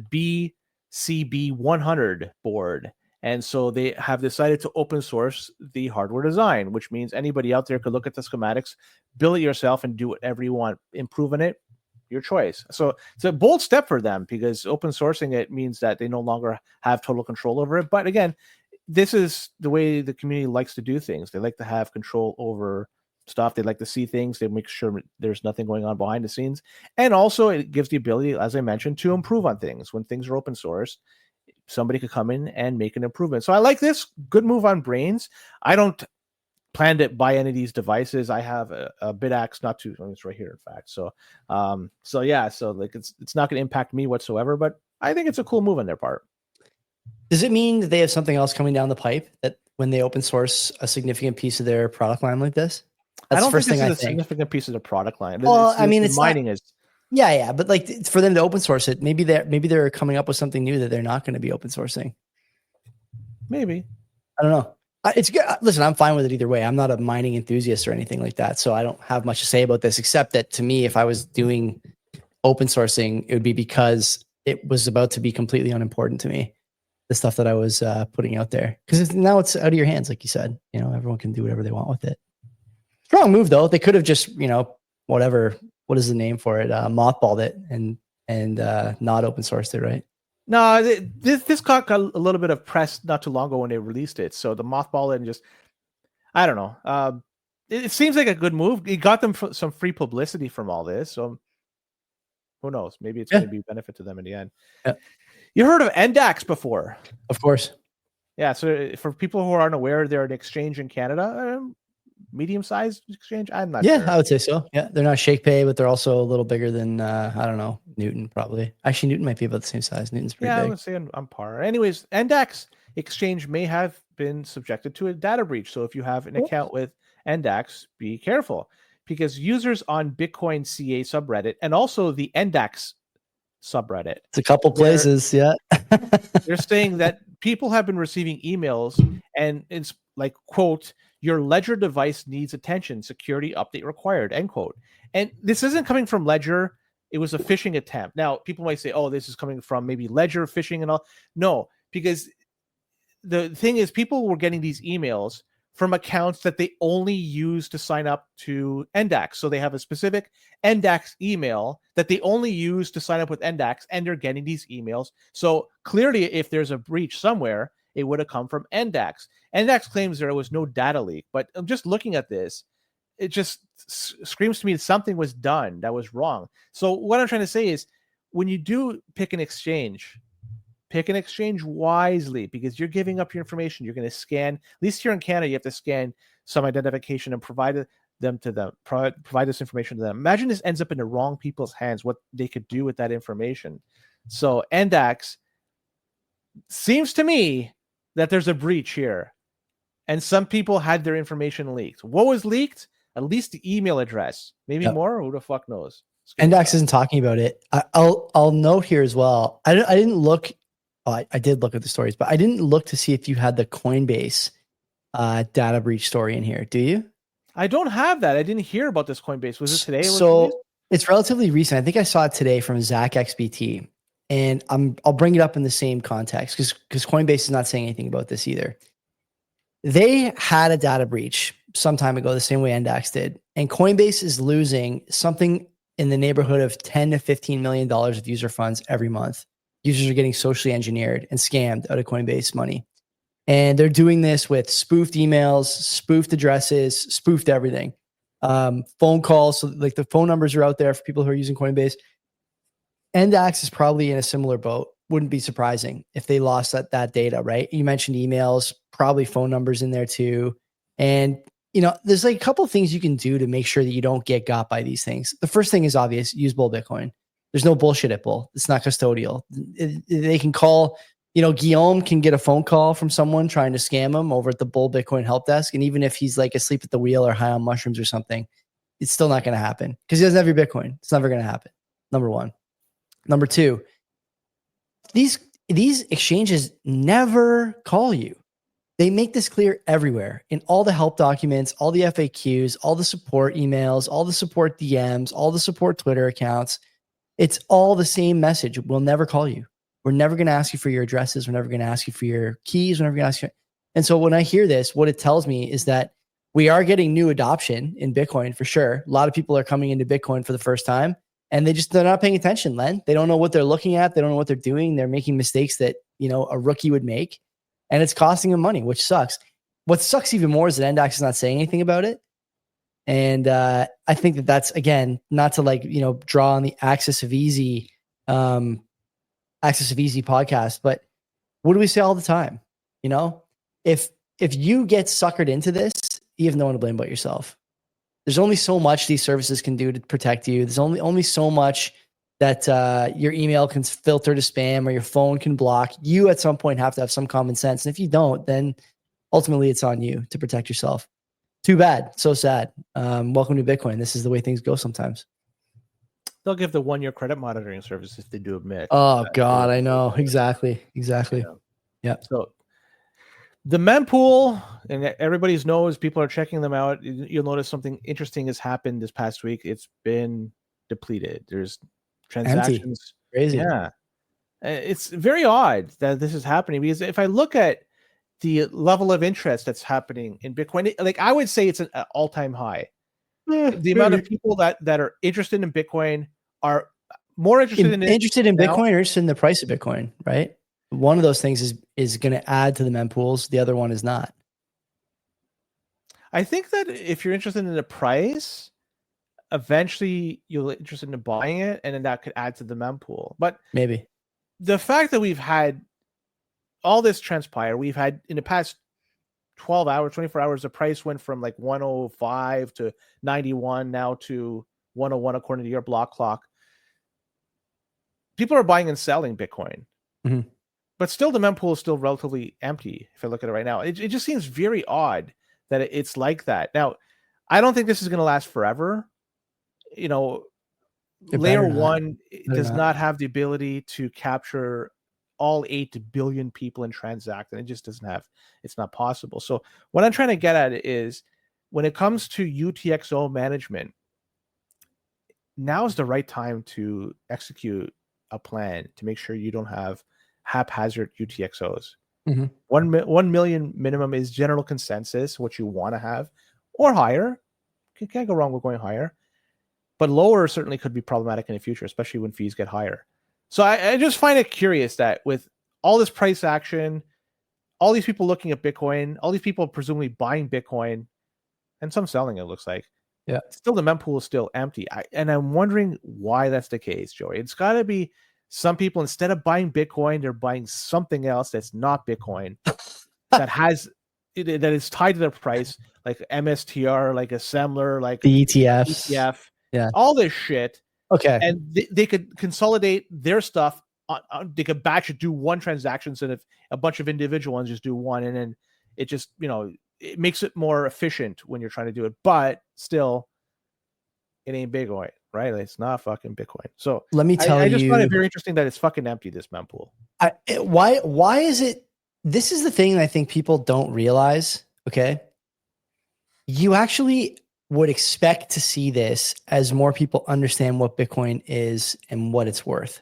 BCB100 board. And so they have decided to open source the hardware design, which means anybody out there could look at the schematics, build it yourself, and do whatever you want. Improve on it, your choice. So it's a bold step for them, because open sourcing it means that they no longer have total control over it. But again, this is the way the community likes to do things. They like to have control over stuff. They like to see things. They make sure there's nothing going on behind the scenes. And also it gives the ability, as I mentioned, to improve on things. When things are open source, somebody could come in and make an improvement. So I like this. Good move on Brains. I don't plan to buy any of these devices. I have a BitAxe, it's right here, in fact. So like it's not going to impact me whatsoever, but I think it's a cool move on their part. Does it mean that they have something else coming down the pipe, that when they open source a significant piece of their product line like this? That's the first thing I think. Significant piece of the product line. Well, it's mining is. Yeah, but like for them to open source it, maybe they're coming up with something new that they're not going to be open sourcing. Maybe. I don't know. It's good. Listen, I'm fine with it either way. I'm not a mining enthusiast or anything like that, so I don't have much to say about this, except that to me, if I was doing open sourcing, it would be because it was about to be completely unimportant to me, the stuff that I was putting out there. Because now it's out of your hands, like you said. You know, everyone can do whatever they want with it. Strong move, though. They could have just, whatever. What is the name for it? Mothballed it and not open sourced it, right? No, this got a little bit of press not too long ago when they released it. So the mothball and just, I don't know. It seems like a good move. It got them some free publicity from all this. So who knows? Maybe it's going to be a benefit to them in the end. Yeah. You heard of NDAX before? Of course. Yeah. So for people who aren't aware, they're an exchange in Canada. Medium-sized exchange. I'm not sure. I would say so. Yeah, they're not ShakePay, but they're also a little bigger than I don't know, Newton probably. Actually, Newton might be about the same size. Newton's pretty big. I would say on par. Anyways, NDAX exchange may have been subjected to a data breach. So if you have an account with NDAX, be careful, because users on Bitcoin CA subreddit and also the NDAX subreddit. It's a couple places, yeah. They're saying that people have been receiving emails, and it's like, quote, "Your Ledger device needs attention. Security update required," end quote. And this isn't coming from Ledger. It was a phishing attempt. Now, people might say, oh, this is coming from maybe Ledger phishing and all. No, because the thing is, people were getting these emails from accounts that they only use to sign up to NDAX. So they have a specific NDAX email that they only use to sign up with NDAX, and they're getting these emails. So clearly, if there's a breach somewhere, it would have come from NDAX. NDAX claims there was no data leak, but I'm just looking at this. It just screams to me that something was done that was wrong. So what I'm trying to say is, when you do pick an exchange wisely, because you're giving up your information. You're going to scan, at least here in Canada, you have to scan some identification and provide this information to them. Imagine this ends up in the wrong people's hands, what they could do with that information. So NDAX, seems to me that there's a breach here, and some people had their information leaked. What was leaked? At least the email address, maybe more. Who the fuck knows? NDAX isn't talking about it. I'll note here as well. I didn't look. I did look at the stories, but I didn't look to see if you had the Coinbase data breach story in here. Do you? I don't have that. I didn't hear about this Coinbase. Was it today? So it's relatively recent. I think I saw it today from Zach XBT, and I'll bring it up in the same context because Coinbase is not saying anything about this either. They had a data breach some time ago, the same way Endax did, and Coinbase is losing something in the neighborhood of $10 to $15 million of user funds every month. Users are getting socially engineered and scammed out of Coinbase money. And they're doing this with spoofed emails, spoofed addresses, spoofed everything. Phone calls, so like the phone numbers are out there for people who are using Coinbase. Endax is probably in a similar boat. Wouldn't be surprising if they lost that data, right? You mentioned emails, probably phone numbers in there too. And, there's like a couple of things you can do to make sure that you don't get got by these things. The first thing is obvious, use Bull Bitcoin. There's no bullshit at Bull. It's not custodial. They can call, Guillaume can get a phone call from someone trying to scam him over at the Bull Bitcoin help desk. And even if he's like asleep at the wheel or high on mushrooms or something, it's still not going to happen because he doesn't have your Bitcoin. It's never going to happen. Number one. Number two, these exchanges never call you. They make this clear everywhere in all the help documents, all the FAQs, all the support emails, all the support DMs, all the support Twitter accounts. It's all the same message. We'll never call you. We're never going to ask you for your addresses. We're never going to ask you for your keys. We're never going to ask you. And so when I hear this, what it tells me is that we are getting new adoption in Bitcoin for sure. A lot of people are coming into Bitcoin for the first time and they're not paying attention, Len. They don't know what they're looking at. They don't know what they're doing. They're making mistakes that, a rookie would make. And it's costing them money, which sucks. What sucks even more is that Endax is not saying anything about it. And I think that's, again, not to draw on the Axis of Easy podcast, but what do we say all the time? If you get suckered into this, you have no one to blame but yourself. There's only so much these services can do to protect you. There's only so much that your email can filter to spam or your phone can block. You at some point have to have some common sense. And if you don't, then ultimately it's on you to protect yourself. Too bad. So sad. Welcome to Bitcoin. This is the way things go sometimes. They'll give the 1-year credit monitoring service if they do admit. Oh God, I know. Exactly. Yeah. So the mempool, and everybody's knows, people are checking them out. You'll notice something interesting has happened this past week. It's been depleted. There's transactions. Empty. Crazy. Yeah. It's very odd that this is happening because if I look at the level of interest that's happening in Bitcoin, I would say it's an all-time high. The amount of people that are interested in Bitcoin are more interested in Bitcoin or interested in the price of Bitcoin, right? One of those things is going to add to the mempools. The other one is not. I think that if you're interested in the price, eventually you'll be interested in buying it, and then that could add to the mempool. But maybe the fact that we've had all this transpire, we've had in the past 12 hours, 24 hours, the price went from 105 to 91, now to 101 according to your block clock. People are buying and selling Bitcoin. Mm-hmm. But still, the mempool is still relatively empty. If I look at it right now, it just seems very odd that it's like that. Now, I don't think this is going to last forever. Layer 1 does not have the ability to capture all 8 billion people and transact, and it just doesn't have. It's not possible. So what I'm trying to get at is when it comes to UTXO management, now is the right time to execute a plan to make sure you don't have haphazard UTXOs. Mm-hmm. 1 million minimum is general consensus, what you want to have, or higher. You can't go wrong with going higher, but lower certainly could be problematic in the future, especially when fees get higher. So I just find it curious that with all this price action, all these people looking at Bitcoin, all these people presumably buying Bitcoin, and some selling, it looks like, yeah, still the mempool is still empty. And I'm wondering why that's the case, Joey. It's got to be some people, instead of buying Bitcoin, they're buying something else that's not Bitcoin that is tied to their price, like MSTR, like Assembler, like the ETFs, yeah, all this shit. Okay, and they could consolidate their stuff. They could batch it, do one transaction, so if a bunch of individual ones just do one, and then it just it makes it more efficient when you're trying to do it. But still, it ain't Bitcoin, right? It's not fucking Bitcoin. So let me tell you, I just find it very interesting that it's fucking empty, this mempool. Why is it? This is the thing that I think people don't realize Okay. You actually would expect to see this as more people understand what Bitcoin is and what it's worth.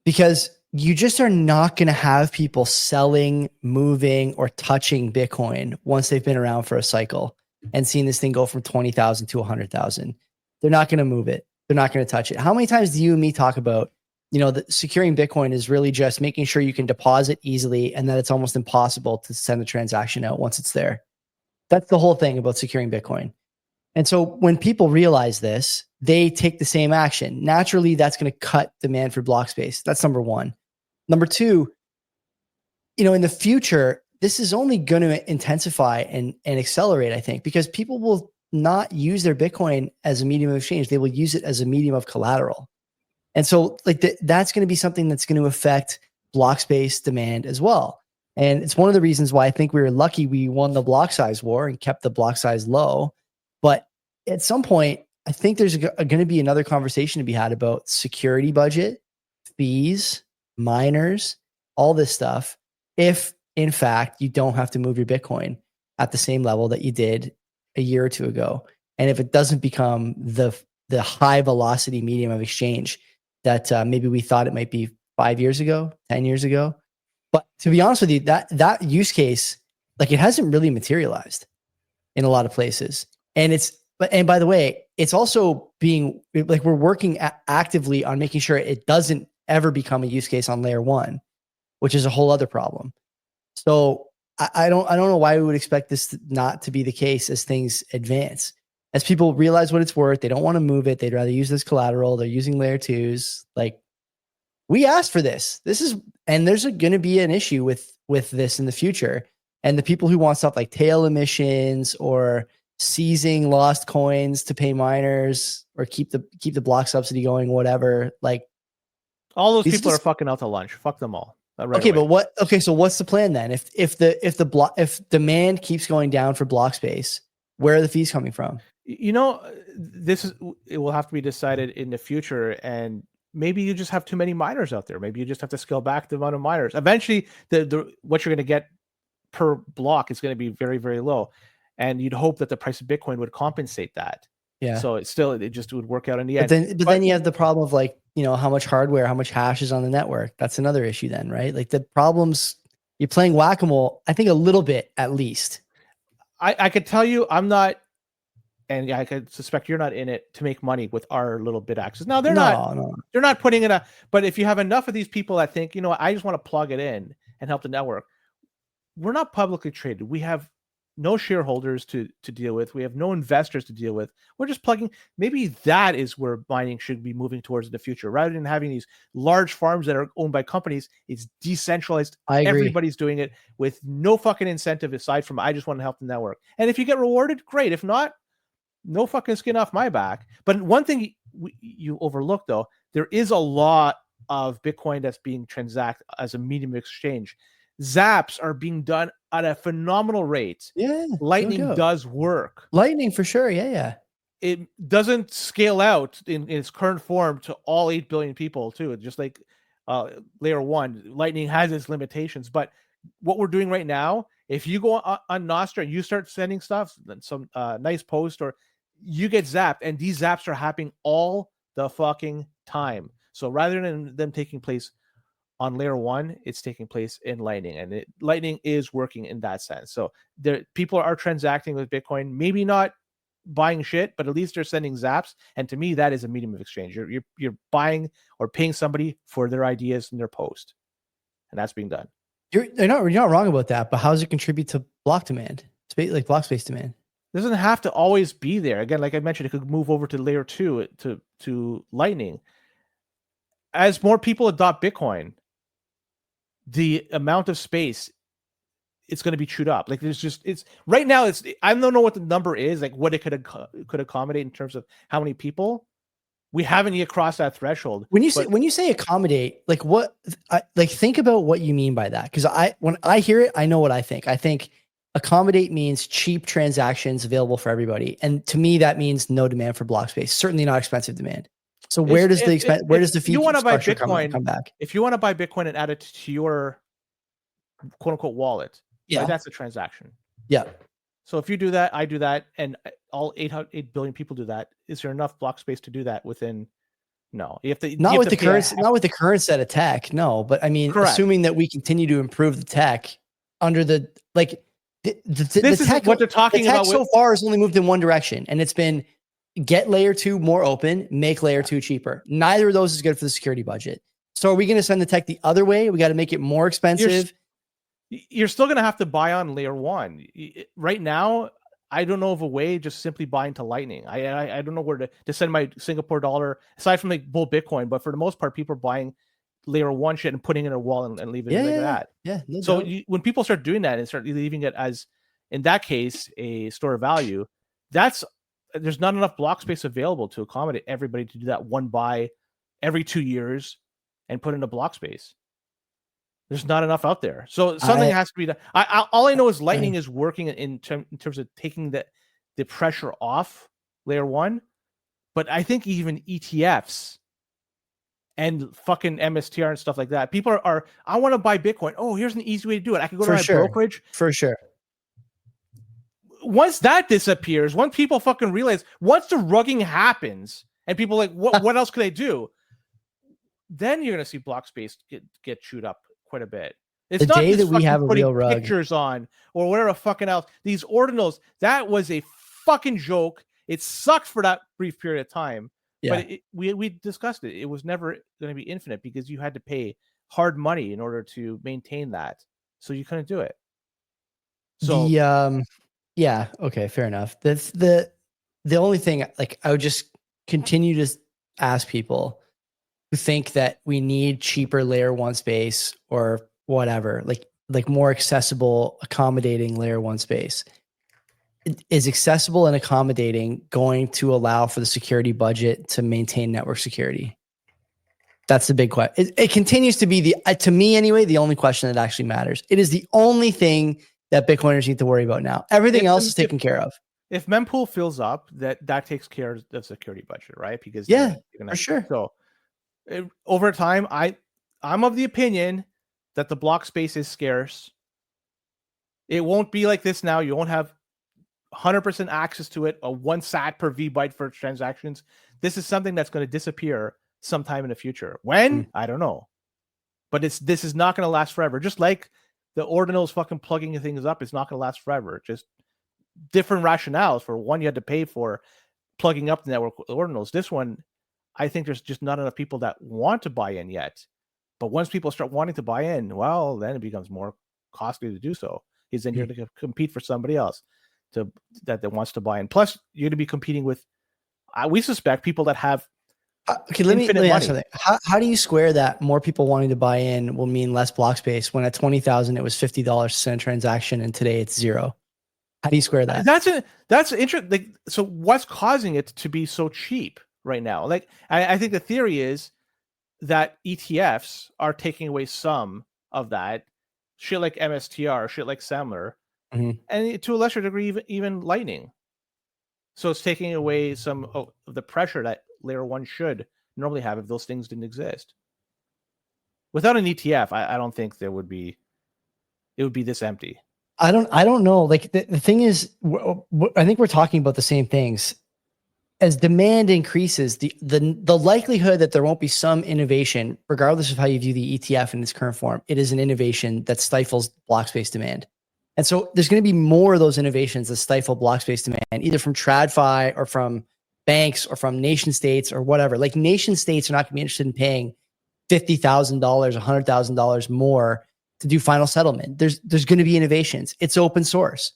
Because you just are not going to have people selling, moving, or touching Bitcoin once they've been around for a cycle and seen this thing go from 20,000 to 100,000. They're not going to move it. They're not going to touch it. How many times do you and me talk about, securing Bitcoin is really just making sure you can deposit easily and that it's almost impossible to send the transaction out once it's there. That's the whole thing about securing Bitcoin. And so when people realize this, they take the same action. Naturally, that's going to cut demand for block space. That's number one. Number two, in the future, this is only going to intensify and accelerate, I think, because people will not use their Bitcoin as a medium of exchange. They will use it as a medium of collateral. And so that's going to be something that's going to affect block space demand as well. And it's one of the reasons why I think we were lucky we won the block size war and kept the block size low. But at some point, I think there's going to be another conversation to be had about security budget, fees, miners, all this stuff. If in fact you don't have to move your Bitcoin at the same level that you did a year or two ago, and if it doesn't become the high velocity medium of exchange that maybe we thought it might be 5 years ago, 10 years ago. But to be honest with you, that use case, it hasn't really materialized in a lot of places. And by the way, it's also being we're working actively on making sure it doesn't ever become a use case on layer one, which is a whole other problem. So I don't know why we would expect this not to be the case as things advance. As people realize what it's worth, they don't want to move it. They'd rather use this collateral. They're using layer twos. We asked for this. And there's going to be an issue with this in the future. And the people who want stuff like tail emissions or seizing lost coins to pay miners or keep the block subsidy going, whatever. All those people are fucking out to lunch. Fuck them all. Right okay, away. So what's the plan then? If demand keeps going down for block space, where are the fees coming from? It will have to be decided in the future, and maybe you just have too many miners out there. Maybe you just have to scale back the amount of miners. Eventually, what you're going to get per block is going to be very, very low, and you'd hope that the price of Bitcoin would compensate that. Yeah. So it just would work out in the end. But then you have the problem of how much hardware, how much hash is on the network. That's another issue then, right? The problems, you're playing whack-a-mole, I think a little bit at least. I could tell you I'm not, and I could suspect you're not in it to make money with our little bit access. No, they're not. They're not putting in but if you have enough of these people that think, I just want to plug it in and help the network. We're not publicly traded. We have no shareholders to deal with. We have no investors to deal with. We're just plugging. Maybe that is where mining should be moving towards in the future. Rather than having these large farms that are owned by companies, it's decentralized. I agree. Everybody's doing it with no fucking incentive aside from I just want to help the network. And if you get rewarded, great. If not, no fucking skin off my back. But one thing you overlook, though, there is a lot of Bitcoin that's being transacted as a medium of exchange. Zaps are being done at a phenomenal rate. Yeah. Lightning does work. Lightning for sure. Yeah. It doesn't scale out in its current form to all 8 billion people too. Just like layer one, Lightning has its limitations. But what we're doing right now, if you go on Nostra and you start sending stuff, then some nice post, or you get zapped, and these zaps are happening all the fucking time. So rather than them taking place on layer one, it's taking place in Lightning, and Lightning is working in that sense. So people are transacting with Bitcoin, maybe not buying shit, but at least they're sending zaps. And to me, that is a medium of exchange. You're buying or paying somebody for their ideas and their post, and that's being done. You're not wrong about that, but how does it contribute to block demand? Block space demand. It doesn't have to always be there. Again, like I mentioned, it could move over to layer two to Lightning. As more people adopt Bitcoin, the amount of space it's going to be chewed up. It's right now. I don't know what the number is, what it could accommodate in terms of how many people. We haven't yet crossed that threshold. When you say accommodate, think about what you mean by that. Because when I hear it, I know what I think. I think accommodate means cheap transactions available for everybody, and to me that means no demand for block space. Certainly not expensive demand. So where does the fee structure come back? If you want to buy Bitcoin and add it to your quote unquote wallet, yeah, that's a transaction. Yeah. So if you do that, I do that, and all 8 billion people do that, is there enough block space to do that within? No. You have to Not you have with to the pay current, not with the current set of tech. No, but I mean, Correct. assuming that we continue to improve the tech under the like the is tech, what they're talking the tech about so far has only moved in one direction, and it's been get layer 2 more open, make layer 2 cheaper. Neither of those is good for the security budget. So are we going to send the tech the other way? We got to make it more expensive. You're still going to have to buy on layer 1 right now. I don't know of a way just simply buying to Lightning. I don't know where to send my Singapore dollar aside from like bull Bitcoin, but for the most part, people are buying layer 1 shit and putting it in a wallet and leaving it like that. Yeah. No so doubt. when people start doing that and start leaving it as, in that case, a store of value, there's not enough block space available to accommodate everybody to do that one buy every 2 years and put in a block space. There's not enough out there. So something has to be done. All I know is Lightning is working in terms of taking the pressure off layer 1. But I think even ETFs and fucking MSTR and stuff like that, people are I want to buy Bitcoin. Oh, here's an easy way to do it. I can go to my brokerage. For sure. Once that disappears, once people fucking realize, once the rugging happens and people like, what else could I do? Then you're going to see block space get chewed up quite a bit. It's the not day just that we have a real rug pictures on or whatever fucking else. These ordinals, that was a fucking joke. It sucked for that brief period of time. Yeah. But we discussed it. It was never going to be infinite because you had to pay hard money in order to maintain that. So you couldn't do it. So yeah, okay, fair enough. That's the only thing, like, I would just continue to ask people who think that we need cheaper layer 1 space or whatever, like more accessible, accommodating layer 1 space. Is accessible and accommodating going to allow for the security budget to maintain network security? That's the big question. It continues to be to me anyway, the only question that actually matters. It is the only thing that Bitcoiners need to worry about now. Everything else is taken care of. If Mempool fills up, that takes care of the security budget, right? Because for sure. So over time, I'm of the opinion that the block space is scarce. It won't be like this now. You won't have 100% access to it, a 1 sat per V byte for transactions. This is something that's going to disappear sometime in the future. When? I don't know. But this is not going to last forever. Just like the ordinals fucking plugging things up is not going to last forever. Just different rationales. For one, you had to pay for plugging up the network ordinals. This one, I think there's just not enough people that want to buy in yet. But once people start wanting to buy in, well, then it becomes more costly to do so. Because then you're going to compete for somebody else that wants to buy in. Plus, you're going to be competing with, we suspect, people that have okay, let me ask something. How do you square that more people wanting to buy in will mean less block space when at 20,000 it was $50 to send a transaction and today it's $0? How do you square that? That's interesting. Like, so what's causing it to be so cheap right now? Like, I think the theory is that ETFs are taking away some of that shit, like MSTR, shit like Semler, and to a lesser degree, even Lightning. So it's taking away some of the pressure that layer 1 should normally have if those things didn't exist. Without an ETF, I don't think it would be this empty. I don't know. Like the thing is, I think we're talking about the same things. As demand increases, the likelihood that there won't be some innovation, regardless of how you view the ETF in its current form, it is an innovation that stifles block space demand. And so there's going to be more of those innovations that stifle block space demand, either from TradFi or from banks or from nation states or whatever. Like, nation states are not going to be interested in paying $50,000, $100,000 more to do final settlement. There's going to be innovations. It's open source.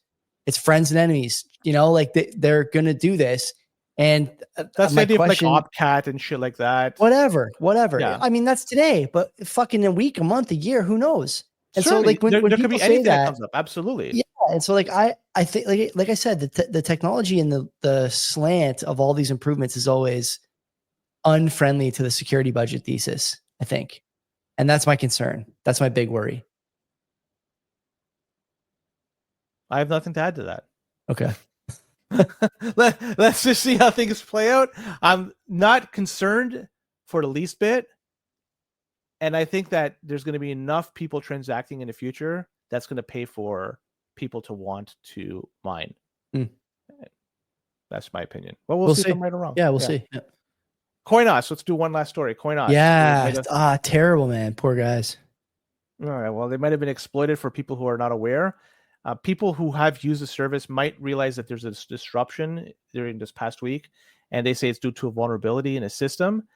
It's friends and enemies. Like they're going to do this. And that's the idea of like OpCat and shit like that. Whatever. Yeah. I mean, that's today, but fucking a week, a month, a year, who knows? And certainly, so, like, when there people could be say anything that comes up, absolutely. Yeah. And so, like, I think, like I said, the technology and the slant of all these improvements is always unfriendly to the security budget thesis, I think. And that's my concern. That's my big worry. I have nothing to add to that. Okay. Let's just see how things play out. I'm not concerned for the least bit. And I think that there's going to be enough people transacting in the future that's going to pay for people to want to mine. Hmm. That's my opinion. But we'll see if I'm right or wrong. Yeah, we'll see. Yeah. Coinos. Let's do one last story. Coinos. Yeah. Terrible, man. Poor guys. All right. Well, they might have been exploited for people who are not aware. People who have used the service might realize that there's a disruption during this past week, and they say it's due to a vulnerability in a system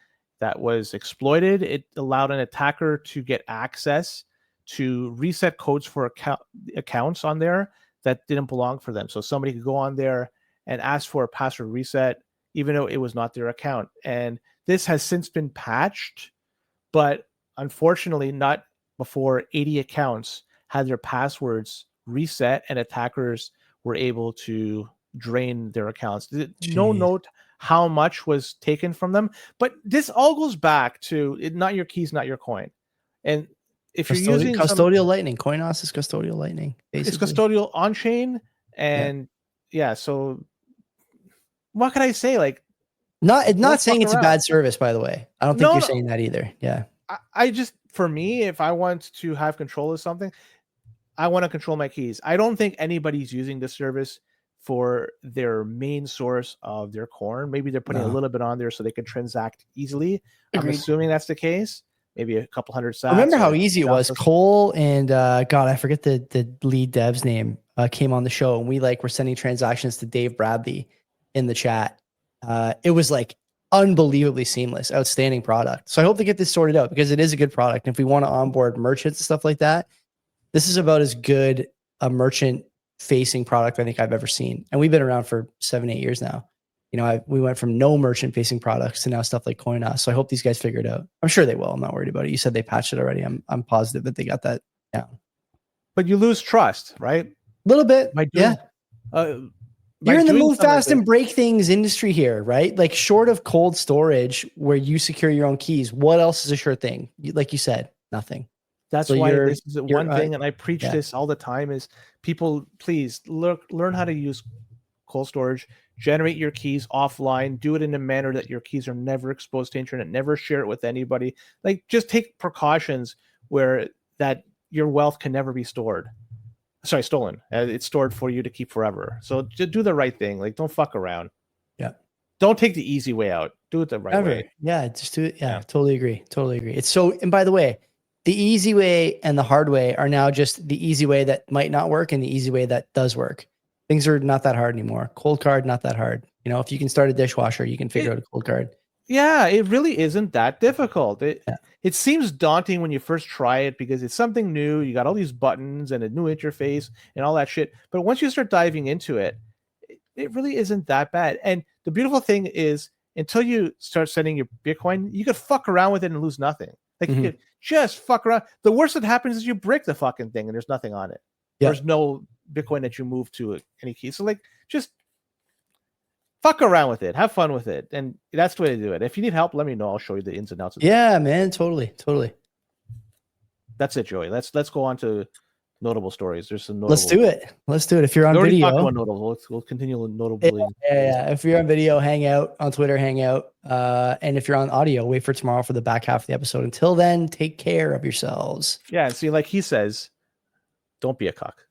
that was exploited. It allowed an attacker to get access to reset codes for accounts on there that didn't belong for them. So somebody could go on there and ask for a password reset, even though it was not their account. And this has since been patched, but unfortunately not before 80 accounts had their passwords reset and attackers were able to drain their accounts. No note how much was taken from them, but this all goes back to not your keys, not your coin. And if you're using custodial Lightning, Coinos is custodial Lightning. Basically. It's custodial on chain, and yeah. So what can I say? Like, not saying it's a bad service, by the way. I don't think you're saying that either. Yeah. I just, for me, if I want to have control of something, I want to control my keys. I don't think anybody's using this service for their main source of their corn. Maybe they're putting a little bit on there so they can transact easily. Agreed. I'm assuming that's the case. Maybe a couple hundred sats. Remember how easy it was? Cole and God, I forget the lead dev's name, came on the show, and we were sending transactions to Dave Bradley in the chat. It was like unbelievably seamless, outstanding product. So I hope they get this sorted out because it is a good product. And if we want to onboard merchants and stuff like that, this is about as good a merchant facing product I think I've ever seen. And we've been around for 7-8 years now. You know, we went from no merchant facing products to now stuff like Coinos. So I hope these guys figure it out. I'm sure they will. I'm not worried about it. You said they patched it already. I'm positive that they got that down. But you lose trust, right? A little bit. Yeah. You're in the move fast and break things industry here, right? Like short of cold storage where you secure your own keys, what else is a sure thing? Like you said, nothing. That's why this is one thing, and I preach this all the time, is people, please learn how to use cold storage, generate your keys offline, do it in a manner that your keys are never exposed to internet, never share it with anybody. Like, just take precautions where that your wealth can never be stolen. It's stored for you to keep forever. So just do the right thing. Like, don't fuck around. Yeah. Don't take the easy way out. Do it the right way. Yeah, just do it. Yeah, totally agree. It's so, and by the way, the easy way and the hard way are now just the easy way that might not work and the easy way that does work. Things are not that hard anymore. Cold card, not that hard. You know, if you can start a dishwasher, you can figure out a cold card. Yeah, it really isn't that difficult. It seems daunting when you first try it because it's something new. You got all these buttons and a new interface and all that shit. But once you start diving into it, it really isn't that bad. And the beautiful thing is, until you start sending your Bitcoin, you could fuck around with it and lose nothing. Like, you could just fuck around. The worst that happens is you break the fucking thing and there's nothing on it. Yeah. There's no Bitcoin that you move to any key. So, like, just fuck around with it. Have fun with it. And that's the way to do it. If you need help, let me know. I'll show you the ins and outs of it. Yeah, man. Totally. That's it, Joey. Let's go on to notable stories. There's some notable. Let's do it. If you're on video, we'll continue notably. Yeah. If you're on video, hang out on Twitter, hang out. And if you're on audio, wait for tomorrow for the back half of the episode. Until then, take care of yourselves. Yeah. And see, like he says, don't be a cuck.